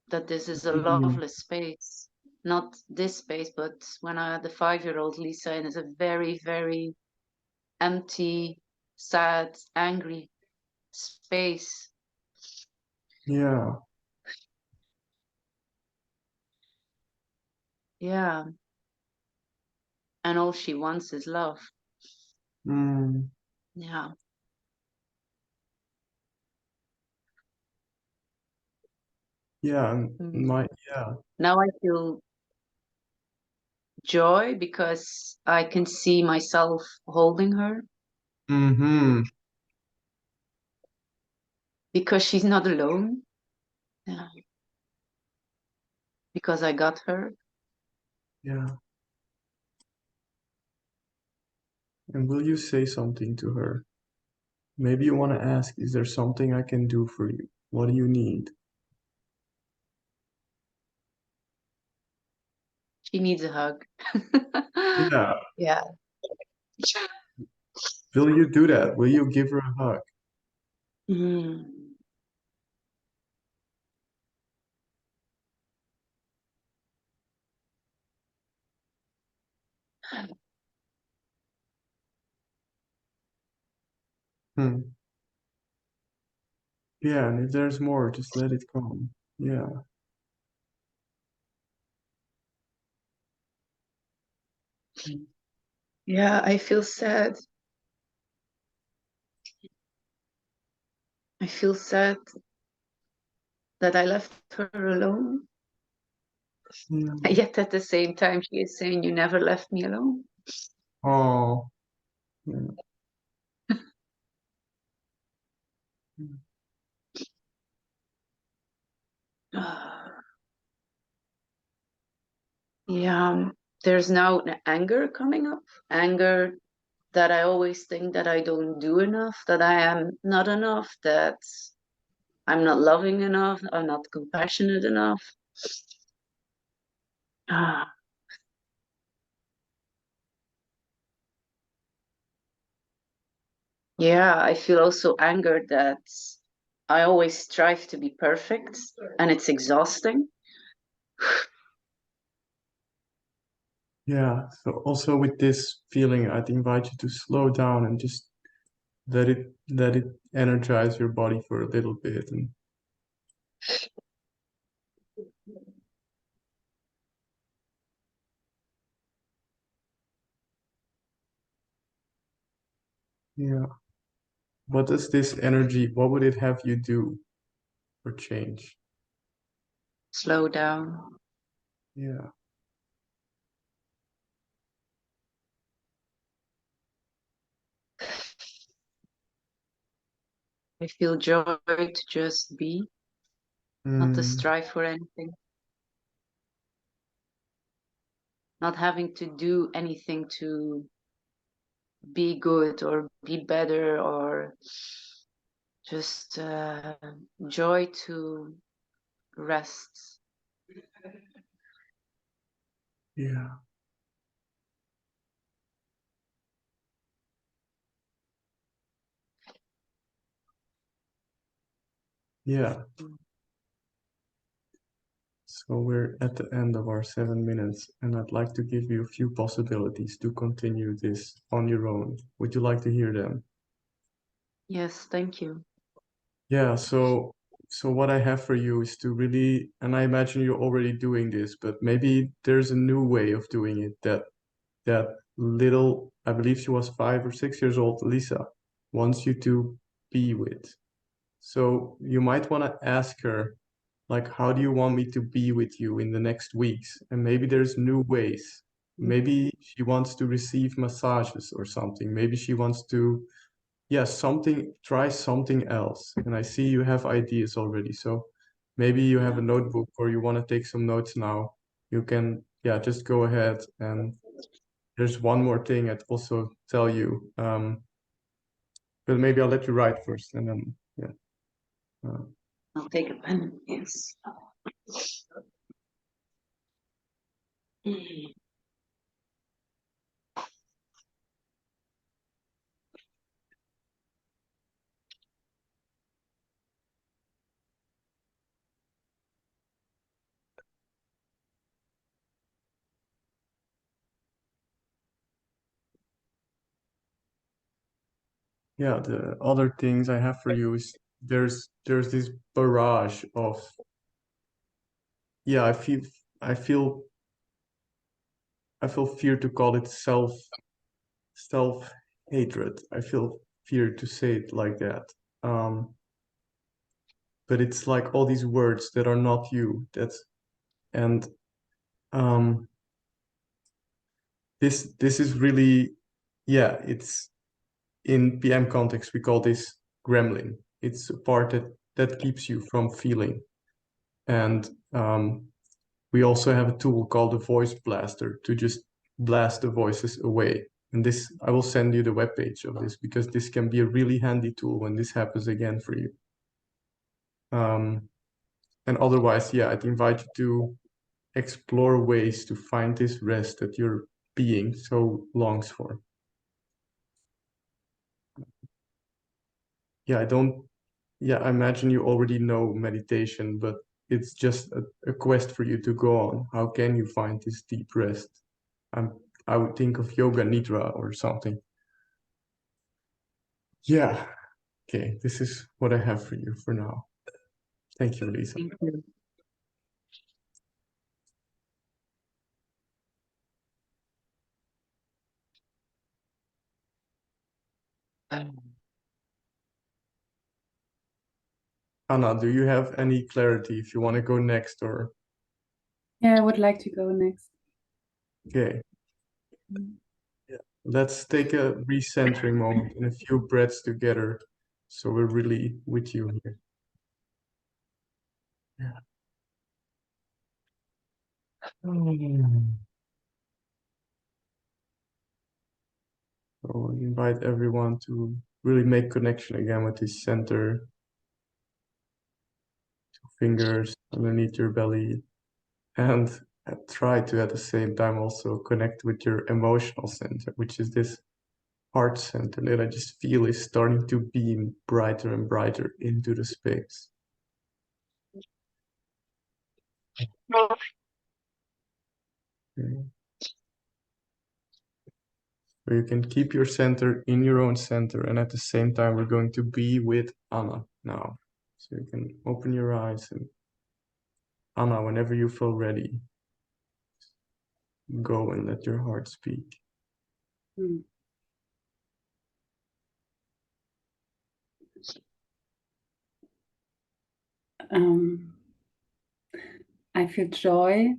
that this is a loveless space. Not this space, but when I had the 5-year-old Lisa, and it's a very, very empty, sad, angry space. yeah, Yeah. And all she wants is love. mm, Yeah. yeah, and Mm. yeah, Now I feel joy because I can see myself holding her, mm-hmm, because she's not alone. Yeah. Because I got her. yeah. And will you say something to her? Maybe you want to ask, is there something I can do for you? What do you need? She needs a hug. Yeah, Yeah. will you do that? Will you give her a hug? Mm. Hmm. Yeah, and if there's more, just let it come. Yeah, Yeah, I feel sad. I feel sad that I left her alone. yeah. Yet at the same time, she is saying, "You never left me alone." Oh, yeah. Yeah, there's now an anger coming up. Anger that I always think that I don't do enough, that I am not enough, that I'm not loving enough, I'm not compassionate enough. Ah, yeah, I feel also angered that I always strive to be perfect and it's exhausting. Yeah, so also with this feeling, I'd invite you to slow down and just let it energize your body for a little bit. And yeah, what does this energy, what would it have you do or change? Slow down. Yeah, I feel joy to just be, not to mm, strive for anything, not having to do anything to be good or be better, or just joy to rest. yeah, yeah. So we're at the end of our 7 minutes, and I'd like to give you a few possibilities to continue this on your own. Would you like to hear them? Yes, thank you. Yeah, so what I have for you is to really, and I imagine you're already doing this, but maybe there's a new way of doing it that little, I believe she was 5 or 6 years old, Lisa, wants you to be with. So you might want to ask her, like, how do you want me to be with you in the next weeks? And maybe there's new ways. Maybe she wants to receive massages or something. Maybe she wants to, yeah, try something else. And I see you have ideas already. So maybe you have a notebook or you want to take some notes now. You can yeah, just go ahead. And there's one more thing I'd also tell you, but maybe I'll let you write first, and then yeah. I'll take a pen. Yes. Yeah, the other things I have for you is there's this barrage of, yeah, I feel fear to call it self hatred. I feel fear to say it like that. But it's like all these words that are not you. And um, this is really, yeah, it's in PM context we call this gremlin. It's a part that keeps you from feeling. And we also have a tool called the voice blaster to just blast the voices away. And this, I will send you the webpage of this because this can be a really handy tool when this happens again for you. And otherwise, yeah, I'd invite you to explore ways to find this rest that your being so longs for. Yeah, I imagine you already know meditation, but it's just a quest for you to go on. How can you find this deep rest? I would think of yoga nidra or something. Yeah. Okay, this is what I have for you for now. Thank you, Lisa. Thank you. Anna, do you have any clarity if you want to go next or? Yeah, I would like to go next. Okay. Yeah. Let's take a recentering moment and a few breaths together so we're really with you here. Yeah. So I invite everyone to really make connection again with this center. Two fingers underneath your belly, and try to at the same time also connect with your emotional center, which is this heart center that I just feel is starting to beam brighter and brighter into the space. Okay. So you can keep your center in your own center, and at the same time we're going to be with Anna now. So you can open your eyes, and Anna, whenever you feel ready, go and let your heart speak. Mm. I feel joy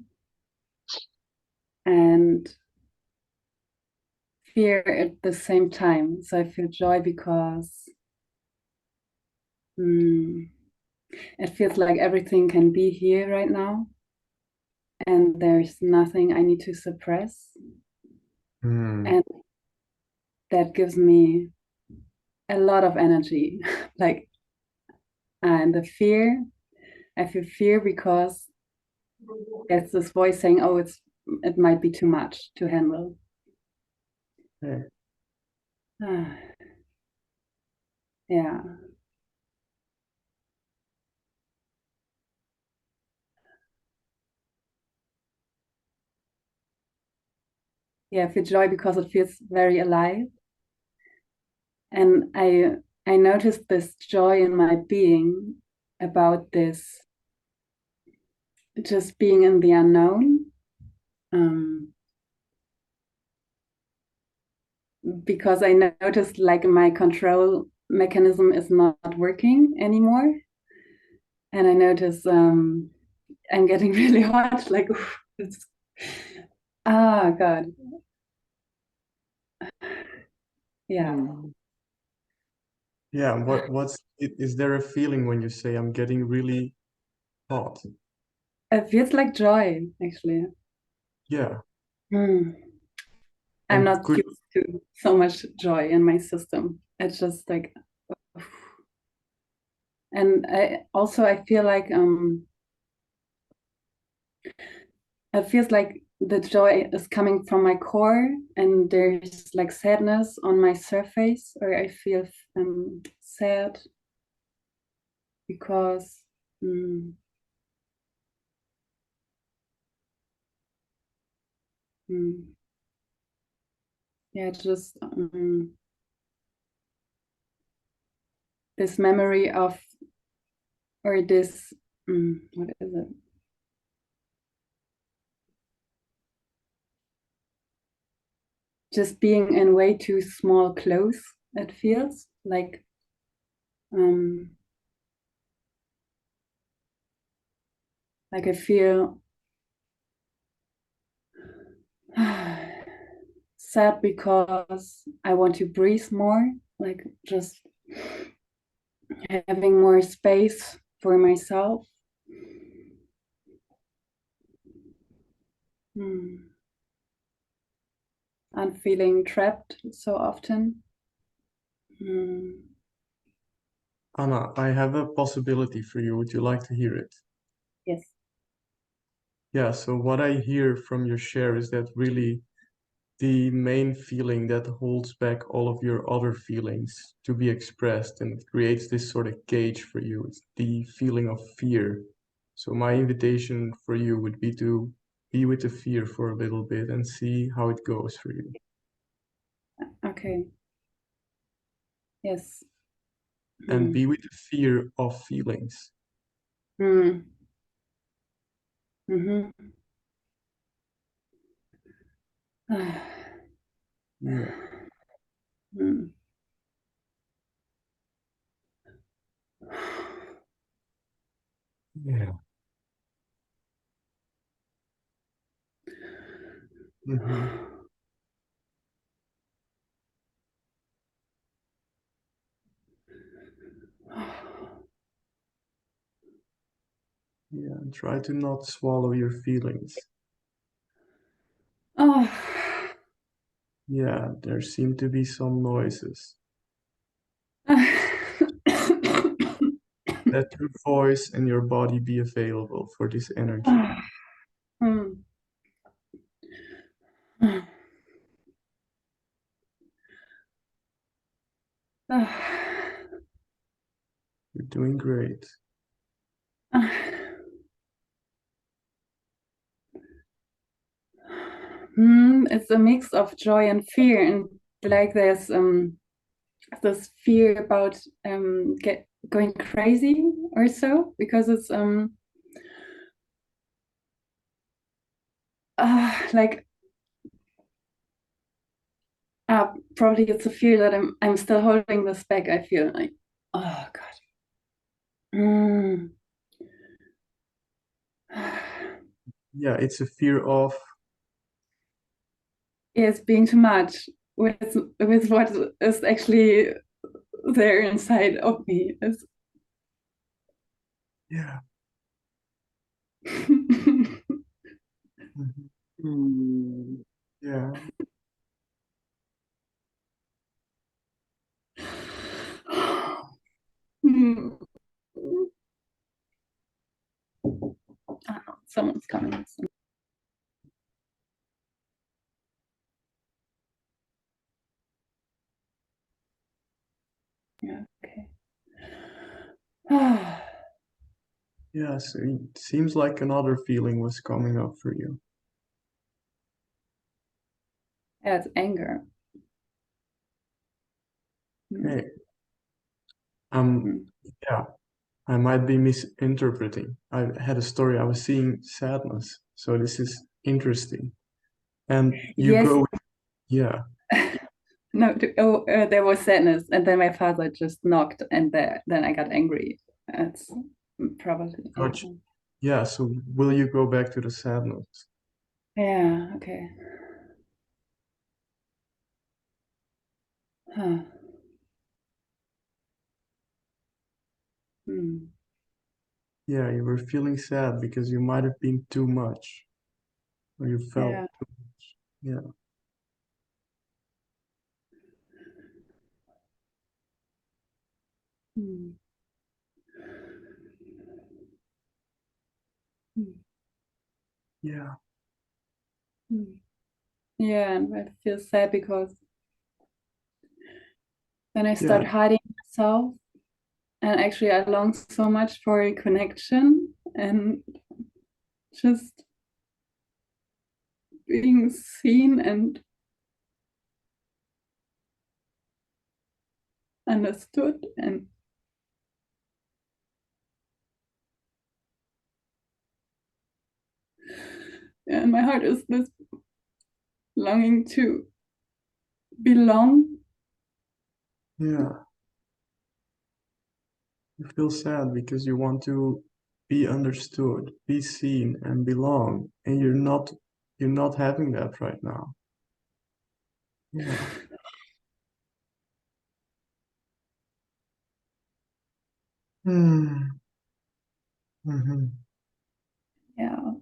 and fear at the same time. So I feel joy because it feels like everything can be here right now, and there's nothing I need to suppress. And that gives me a lot of energy. Like, and the fear, I feel fear because there's this voice saying, oh, it might be too much to handle. Okay. Yeah. Yeah, I feel joy because it feels very alive. And I noticed this joy in my being about this just being in the unknown. Because I noticed like my control mechanism is not working anymore. And I notice I'm getting really hot, like it's God. Yeah. Yeah, is there a feeling when you say I'm getting really hot? It feels like joy, actually. Yeah. I'm And not could used to so much joy in my system. It's just like, and I feel like it feels like the joy is coming from my core, and there's like sadness on my surface, or I feel sad because mm, mm, yeah, just this memory of, or this what is it? Just being in way too small clothes. It feels um like I feel sad because I want to breathe more, like just having more space for myself. And feeling trapped so often. Anna, I have a possibility for you. Would you like to hear it? Yes. Yeah, so what I hear from your share is that really the main feeling that holds back all of your other feelings to be expressed, and it creates this sort of cage for you. It's the feeling of fear. So my invitation for you would be to be with the fear for a little bit and see how it goes for you. Okay. Yes. And be with the fear of feelings. Mm-hmm. Yeah. Yeah. Mm-hmm. Yeah, and try to not swallow your feelings. Oh. Yeah, there seem to be some noises. Let your voice and your body be available for this energy. You're doing great. It's a mix of joy and fear, and like there's this fear about going crazy or so, because it's like probably it's a fear that I'm still holding this back. I feel like, oh God. Yeah, it's a fear of, It's being too much with what is actually there inside of me. It's yeah. Yeah. Someone's coming. Yeah, okay. Yeah, so it seems like another feeling was coming up for you. Yeah, it's anger. Okay. Yeah, I might be misinterpreting. I had a story, I was seeing sadness, so this is interesting. And you Yes. go, yeah. No, there was sadness, and then my father just knocked, and then I got angry. That's probably. Gotcha. Yeah, so will you go back to the sadness? Yeah, okay. Huh. Yeah, you were feeling sad because you might have been too much. or you felt Yeah. too much. Yeah. Mm. Mm. Yeah. Mm. Yeah, and I feel sad because then I start Yeah. hiding myself, and actually I long so much for a connection and just being seen and understood, and my heart is this longing to belong. Yeah. You feel sad because you want to be understood, be seen, and belong, and you're not having that right now. Yeah. Hmm. Mm-hmm. Yeah.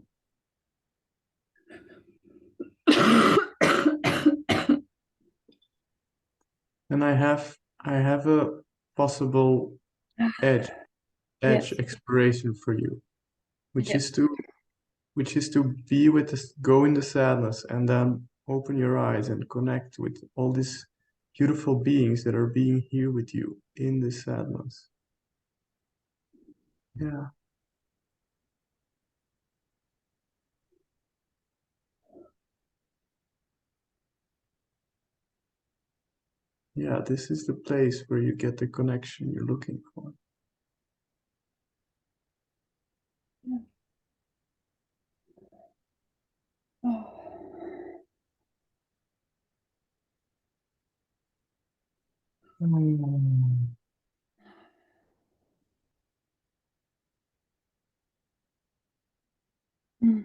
And I have a possible edge Yes. exploration for you, which Yes. is to be with this, go in the sadness, and then open your eyes and connect with all these beautiful beings that are being here with you in this sadness. Yeah. Yeah, this is the place where you get the connection you're looking for. Oh. Mm. Mm.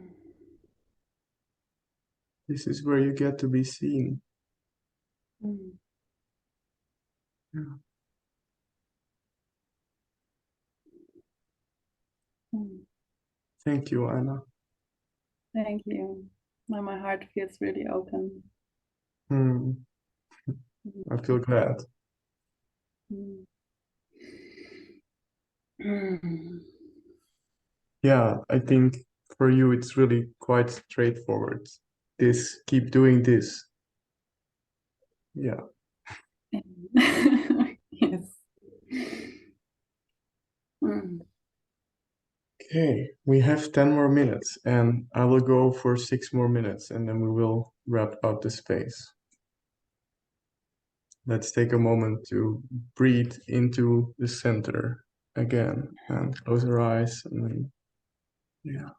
This is where you get to be seen. Mm. Yeah. Mm. Thank you, Anna. Thank you. Now my heart feels really open. Hmm. I feel glad. Mm. Mm. Yeah, I think for you it's really quite straightforward. Keep doing this. Yeah. Yes. Mm. Okay, we have 10 more minutes, and I will go for 6 more minutes, and then we will wrap up the space. Let's take a moment to breathe into the center again, and close our eyes, and then, yeah.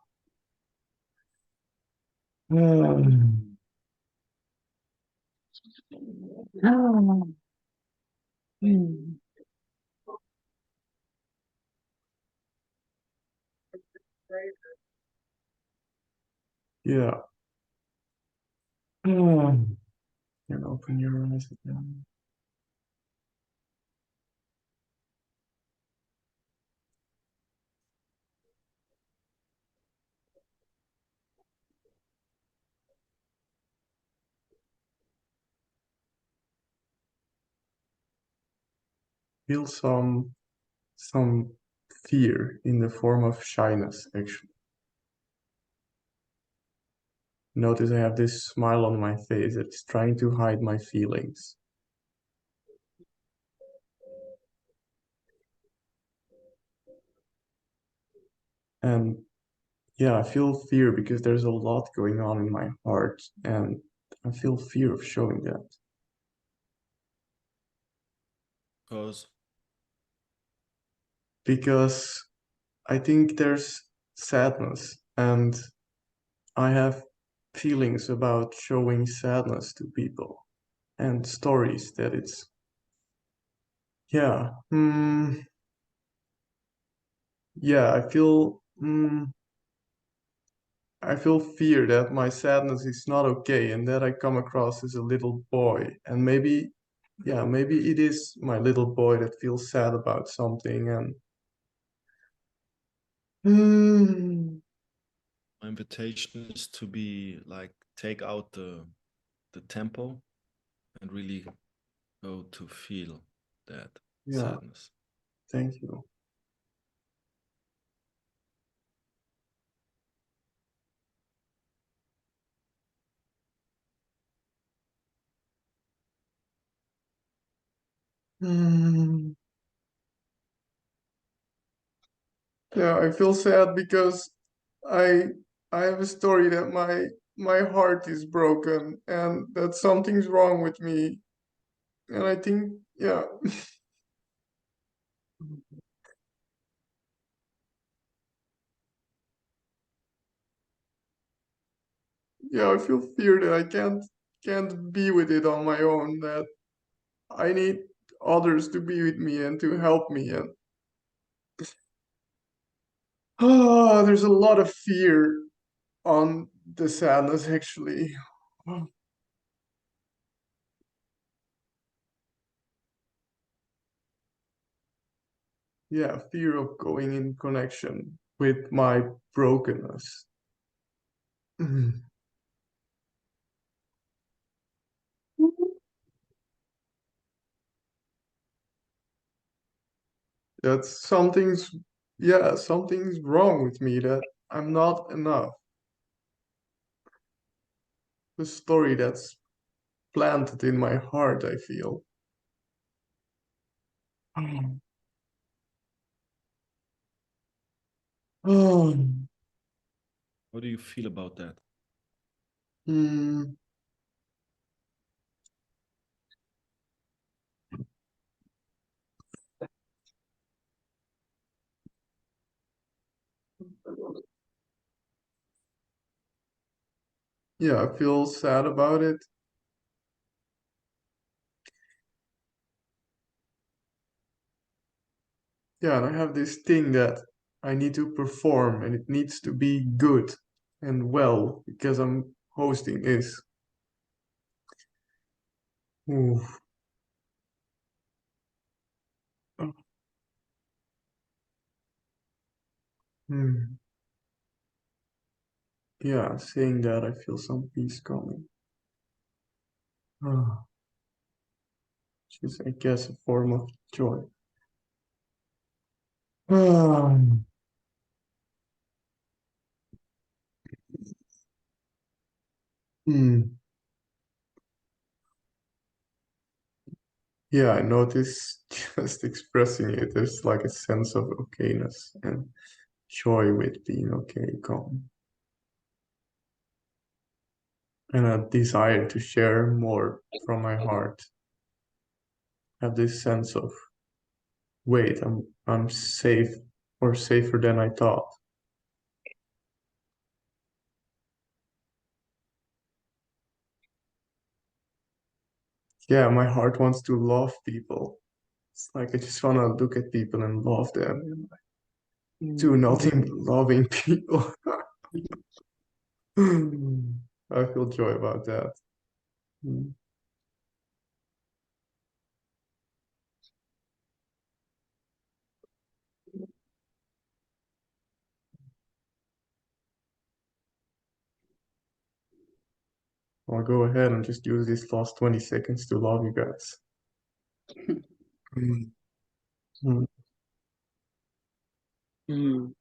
Mm. Yeah. And open your eyes again. Feel some fear in the form of shyness, actually. Notice I have this smile on my face that's trying to hide my feelings. And yeah, I feel fear because there's a lot going on in my heart, and I feel fear of showing that. Because I think there's sadness, and I have feelings about showing sadness to people, and stories that it's, yeah, yeah, I feel fear that my sadness is not okay, and that I come across as a little boy, and maybe, yeah, maybe it is my little boy that feels sad about something, and I'm invitation is to be like, take out the tempo and really go to feel that sadness. Thank you. Yeah, I feel sad because I have a story that my heart is broken and that something's wrong with me. And I think, yeah. Yeah, I feel fear that I can't be with it on my own, that I need others to be with me and to help me. And there's a lot of fear on the sadness actually. Yeah, fear of going in connection with my brokenness. That something's wrong with me, that I'm not enough. The story that's planted in my heart, I feel. Oh. What do you feel about that? Yeah, I feel sad about it. Yeah, and I have this thing that I need to perform and it needs to be good and well because I'm hosting this. Oof. Oh. Yeah, saying that I feel some peace coming. Ah, which is, I guess, a form of joy. Ah. Yeah, I notice just expressing it, there's like a sense of okayness and joy with being okay, calm, and a desire to share more from my heart. Have this sense of, wait, I'm safe, or safer than I thought. Yeah, my heart wants to love people. It's like I just want to look at people and love them. Do nothing but loving people. I feel joy about that. Mm. I'll go ahead and just use these last 20 seconds to love you guys. Mm. Mm. Mm.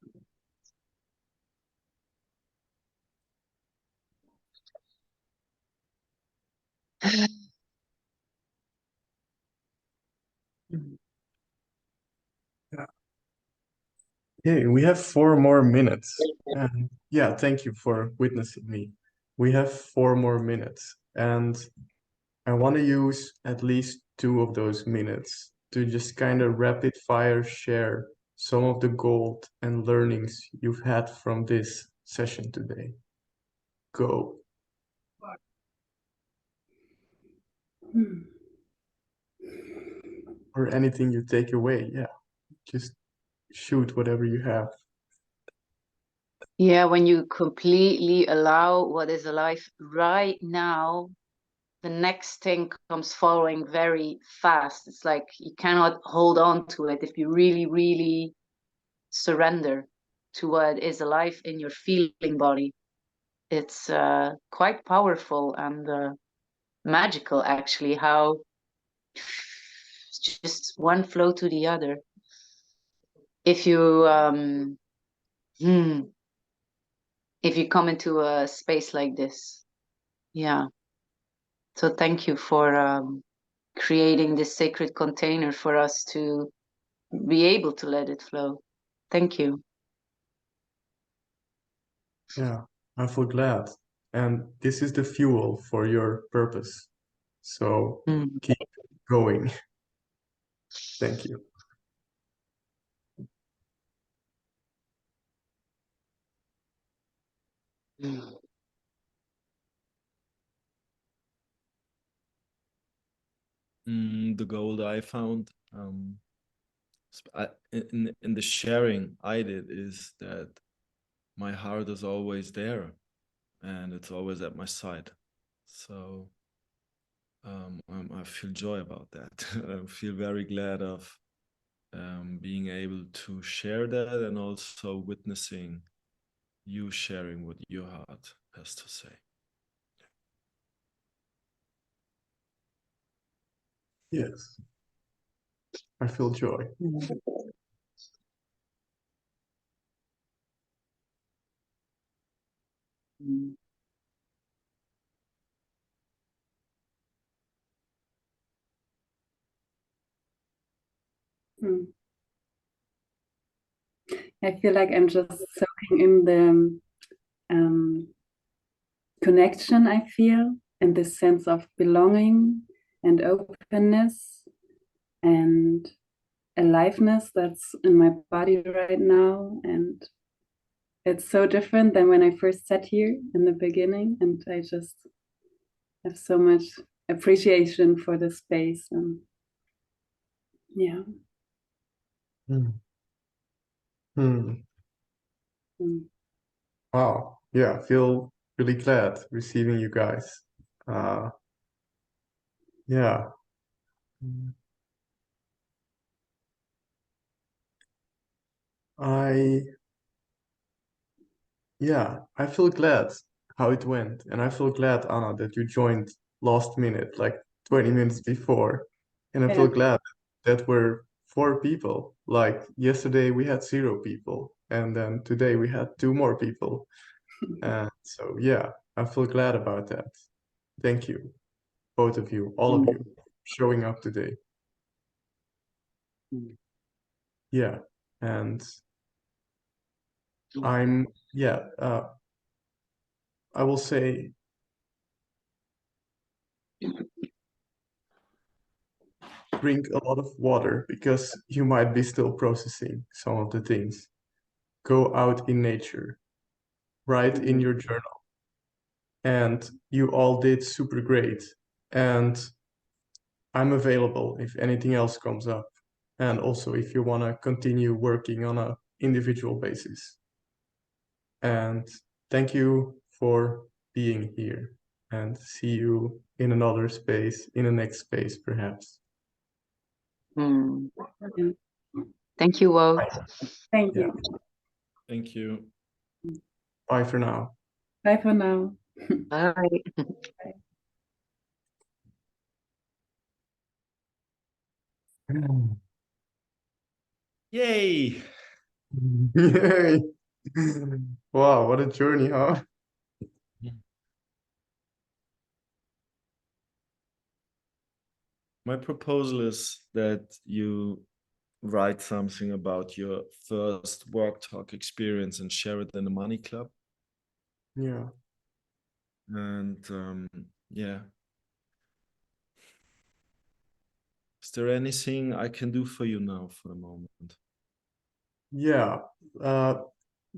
Yeah. Okay, we have 4 more minutes. And yeah, thank you for witnessing me. We have 4 more minutes, and I want to use at least 2 of those minutes to just kind of rapid fire share some of the gold and learnings you've had from this session today. Go. Or anything you take away. Yeah, just shoot whatever you have. Yeah, when you completely allow what is alive right now, the next thing comes following very fast. It's like you cannot hold on to it if you really, really surrender to what is alive in your feeling body. it's quite powerful and magical, actually, how just one flow to the other. If you if you come into a space like this, yeah. So thank you for creating this sacred container for us to be able to let it flow. Thank you. Yeah, I feel glad. And this is the fuel for your purpose. So keep going. Thank you. The goal that I found in the sharing I did is that my heart is always there and it's always at my side. So I feel joy about that. I feel very glad of being able to share that and also witnessing you sharing what your heart has to say. Yes, I feel joy. I feel like I'm just soaking in the connection I feel and this sense of belonging and openness and aliveness that's in my body right now. And it's so different than when I first sat here in the beginning. And I just have so much appreciation for the space. And yeah. Hmm. Hmm. Mm. Wow. Yeah, I feel really glad receiving you guys. Yeah. I I feel glad how it went. And I feel glad, Anna, that you joined last minute, like 20 minutes before. And I Yeah. feel glad that we're 4 people. Like yesterday we had 0 people, and then today we had 2 more people. And so yeah, I feel glad about that. Thank you, both of you, all of you, showing up today. Yeah. And I will say drink a lot of water because you might be still processing some of the things. Go out in nature, write in your journal. And you all did super great. And I'm available if anything else comes up. And also if you want to continue working on a individual basis. And thank you for being here, and see you in another space, in the next space, perhaps. Mm. Thank you, Wout. Thank Yeah. you. Thank you. Bye for now. Bye for now. Bye. Yay! Yay! Wow, what a journey, huh? My proposal is that you write something about your first Worktalk experience and share it in the Money Club. Yeah. And yeah. Is there anything I can do for you now for the moment? Yeah.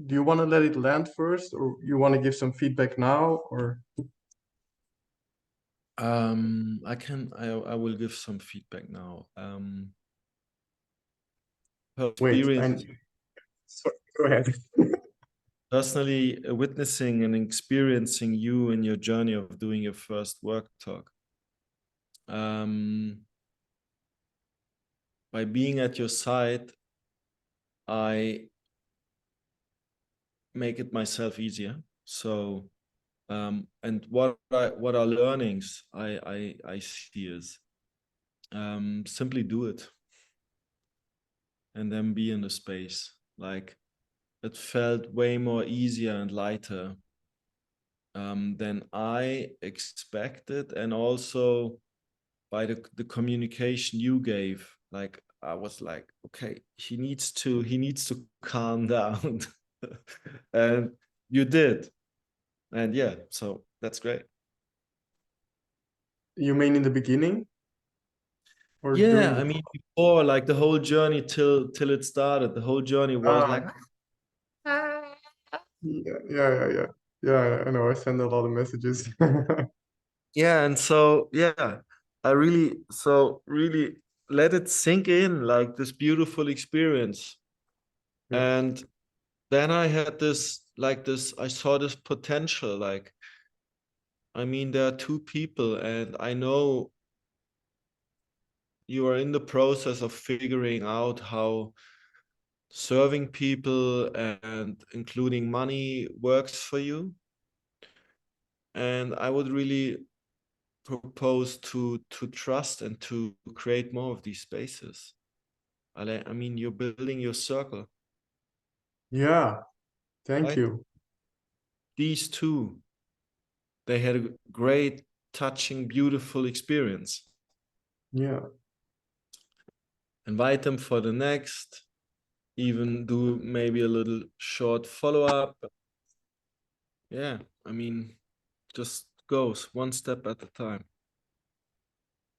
Do you want to let it land first, or you want to give some feedback now, or? I will give some feedback now. Wait, sorry, go ahead. Personally, witnessing and experiencing you in your journey of doing your first work talk. By being at your side, I make it myself easier. So And what are learnings I see is simply do it and then be in the space. Like it felt way more easier and lighter than I expected, and also by the communication you gave. Like I was like, okay, he needs to calm down, and you did, and yeah, so that's great. You mean in the beginning? Or Yeah, during I the mean before, like the whole journey till it started, the whole journey was like, yeah, I know, I send a lot of messages. yeah, and so yeah, I really let it sink in, like this beautiful experience. Yeah. And then I had this, I saw this potential. Like, I mean, there are two people, and I know you are in the process of figuring out how serving people and including money works for you. And I would really propose to trust and to create more of these spaces. I mean, you're building your circle, Yeah, thank right? you. These two, they had a great, touching, beautiful experience. Yeah. Invite them for the next, even do maybe a little short follow-up. Yeah, I mean, just goes one step at a time.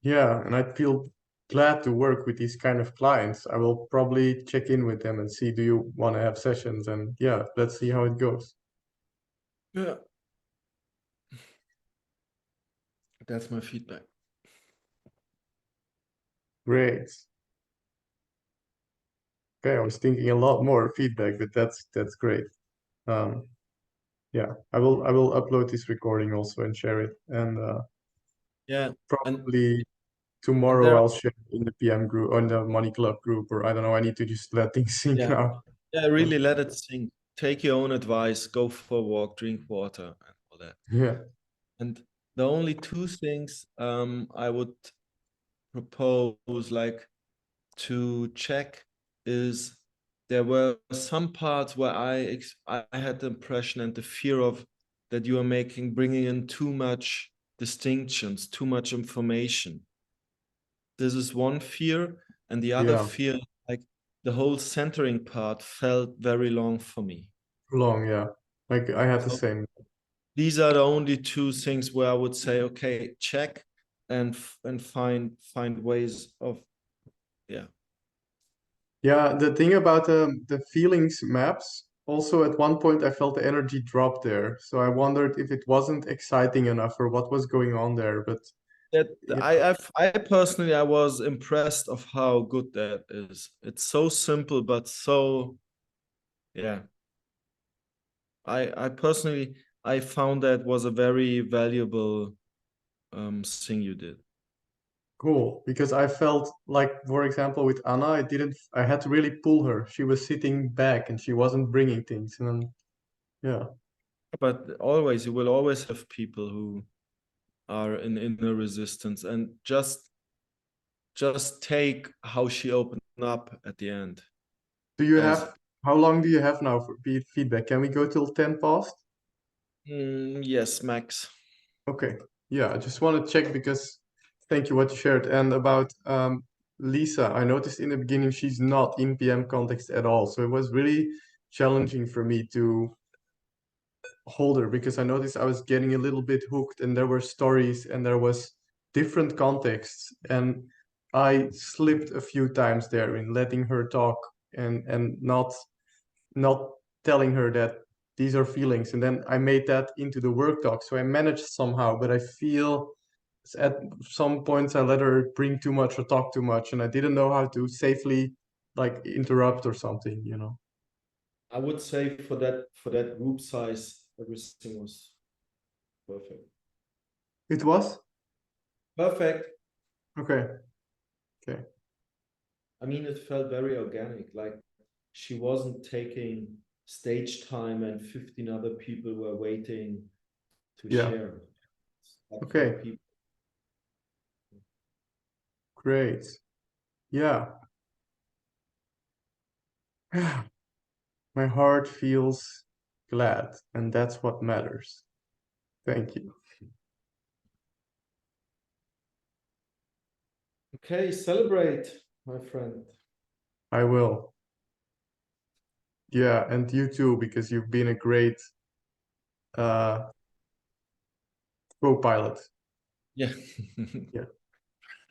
Yeah, and I feel glad to work with these kind of clients. I will probably check in with them and see, do you want to have sessions? And yeah, let's see how it goes. Yeah, that's my feedback. Great. Okay, I was thinking a lot more feedback, but that's great. Yeah, I will upload this recording also and share it. And Yeah, probably and tomorrow there, I'll share it in the PM group or in the Money Club group, or I don't know, I need to just let things sink yeah, now. yeah, really let it sink. Take your own advice, go for a walk, drink water, and all that. Yeah. And the only two things I would propose, like, to check is there were some parts where I had the impression and the fear of that you are bringing in too much distinctions, too much information. This is one fear, and the other Yeah. fear, like the whole centering part, felt very long for me. Long, yeah. Like I had the So same. these are the only two things where I would say, okay, check and find ways of, yeah. Yeah, the thing about the feelings maps, also at one point I felt the energy drop there. So I wondered if it wasn't exciting enough or what was going on there. But That yeah, I personally, I was impressed of how good that is. It's so simple, but so, yeah. I personally, I found that was a very valuable thing you did. cool. Because I felt like, for example, with Anna, I had to really pull her. She was sitting back and she wasn't bringing things. And then, yeah, But always, you will always have people who are in inner resistance, and just take how she opened up at the end do you as, have, how long do you have now for feedback? Can we go till 10 past? yes, Max. Okay. Yeah, I just want to check because thank you what you shared. And about Lisa, I noticed in the beginning she's not in PM context at all. So it was really challenging for me to hold her because I noticed I was getting a little bit hooked and there were stories and there was different contexts. And I slipped a few times there in letting her talk and not telling her that these are feelings. And then I made that into the work talk. So I managed somehow, but I feel at some points I let her bring too much or talk too much, and I didn't know how to safely like interrupt or something, you know. I would say for that group size, everything was perfect. It was? Perfect. Okay. Okay. I mean, it felt very organic. Like she wasn't taking stage time and 15 other people were waiting Yeah. share. Like Okay. for people. Great. Yeah. My heart feels glad, and that's what matters. Thank you. Okay, celebrate, my friend. I will. Yeah, and you too, because you've been a great co-pilot. Yeah. Yeah.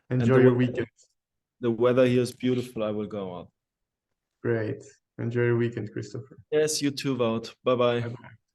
And Enjoy your weekend. the weather here is beautiful. I will go out. Great. Enjoy your weekend, Christopher. Yes, you too, Wout. Bye-bye. Bye-bye.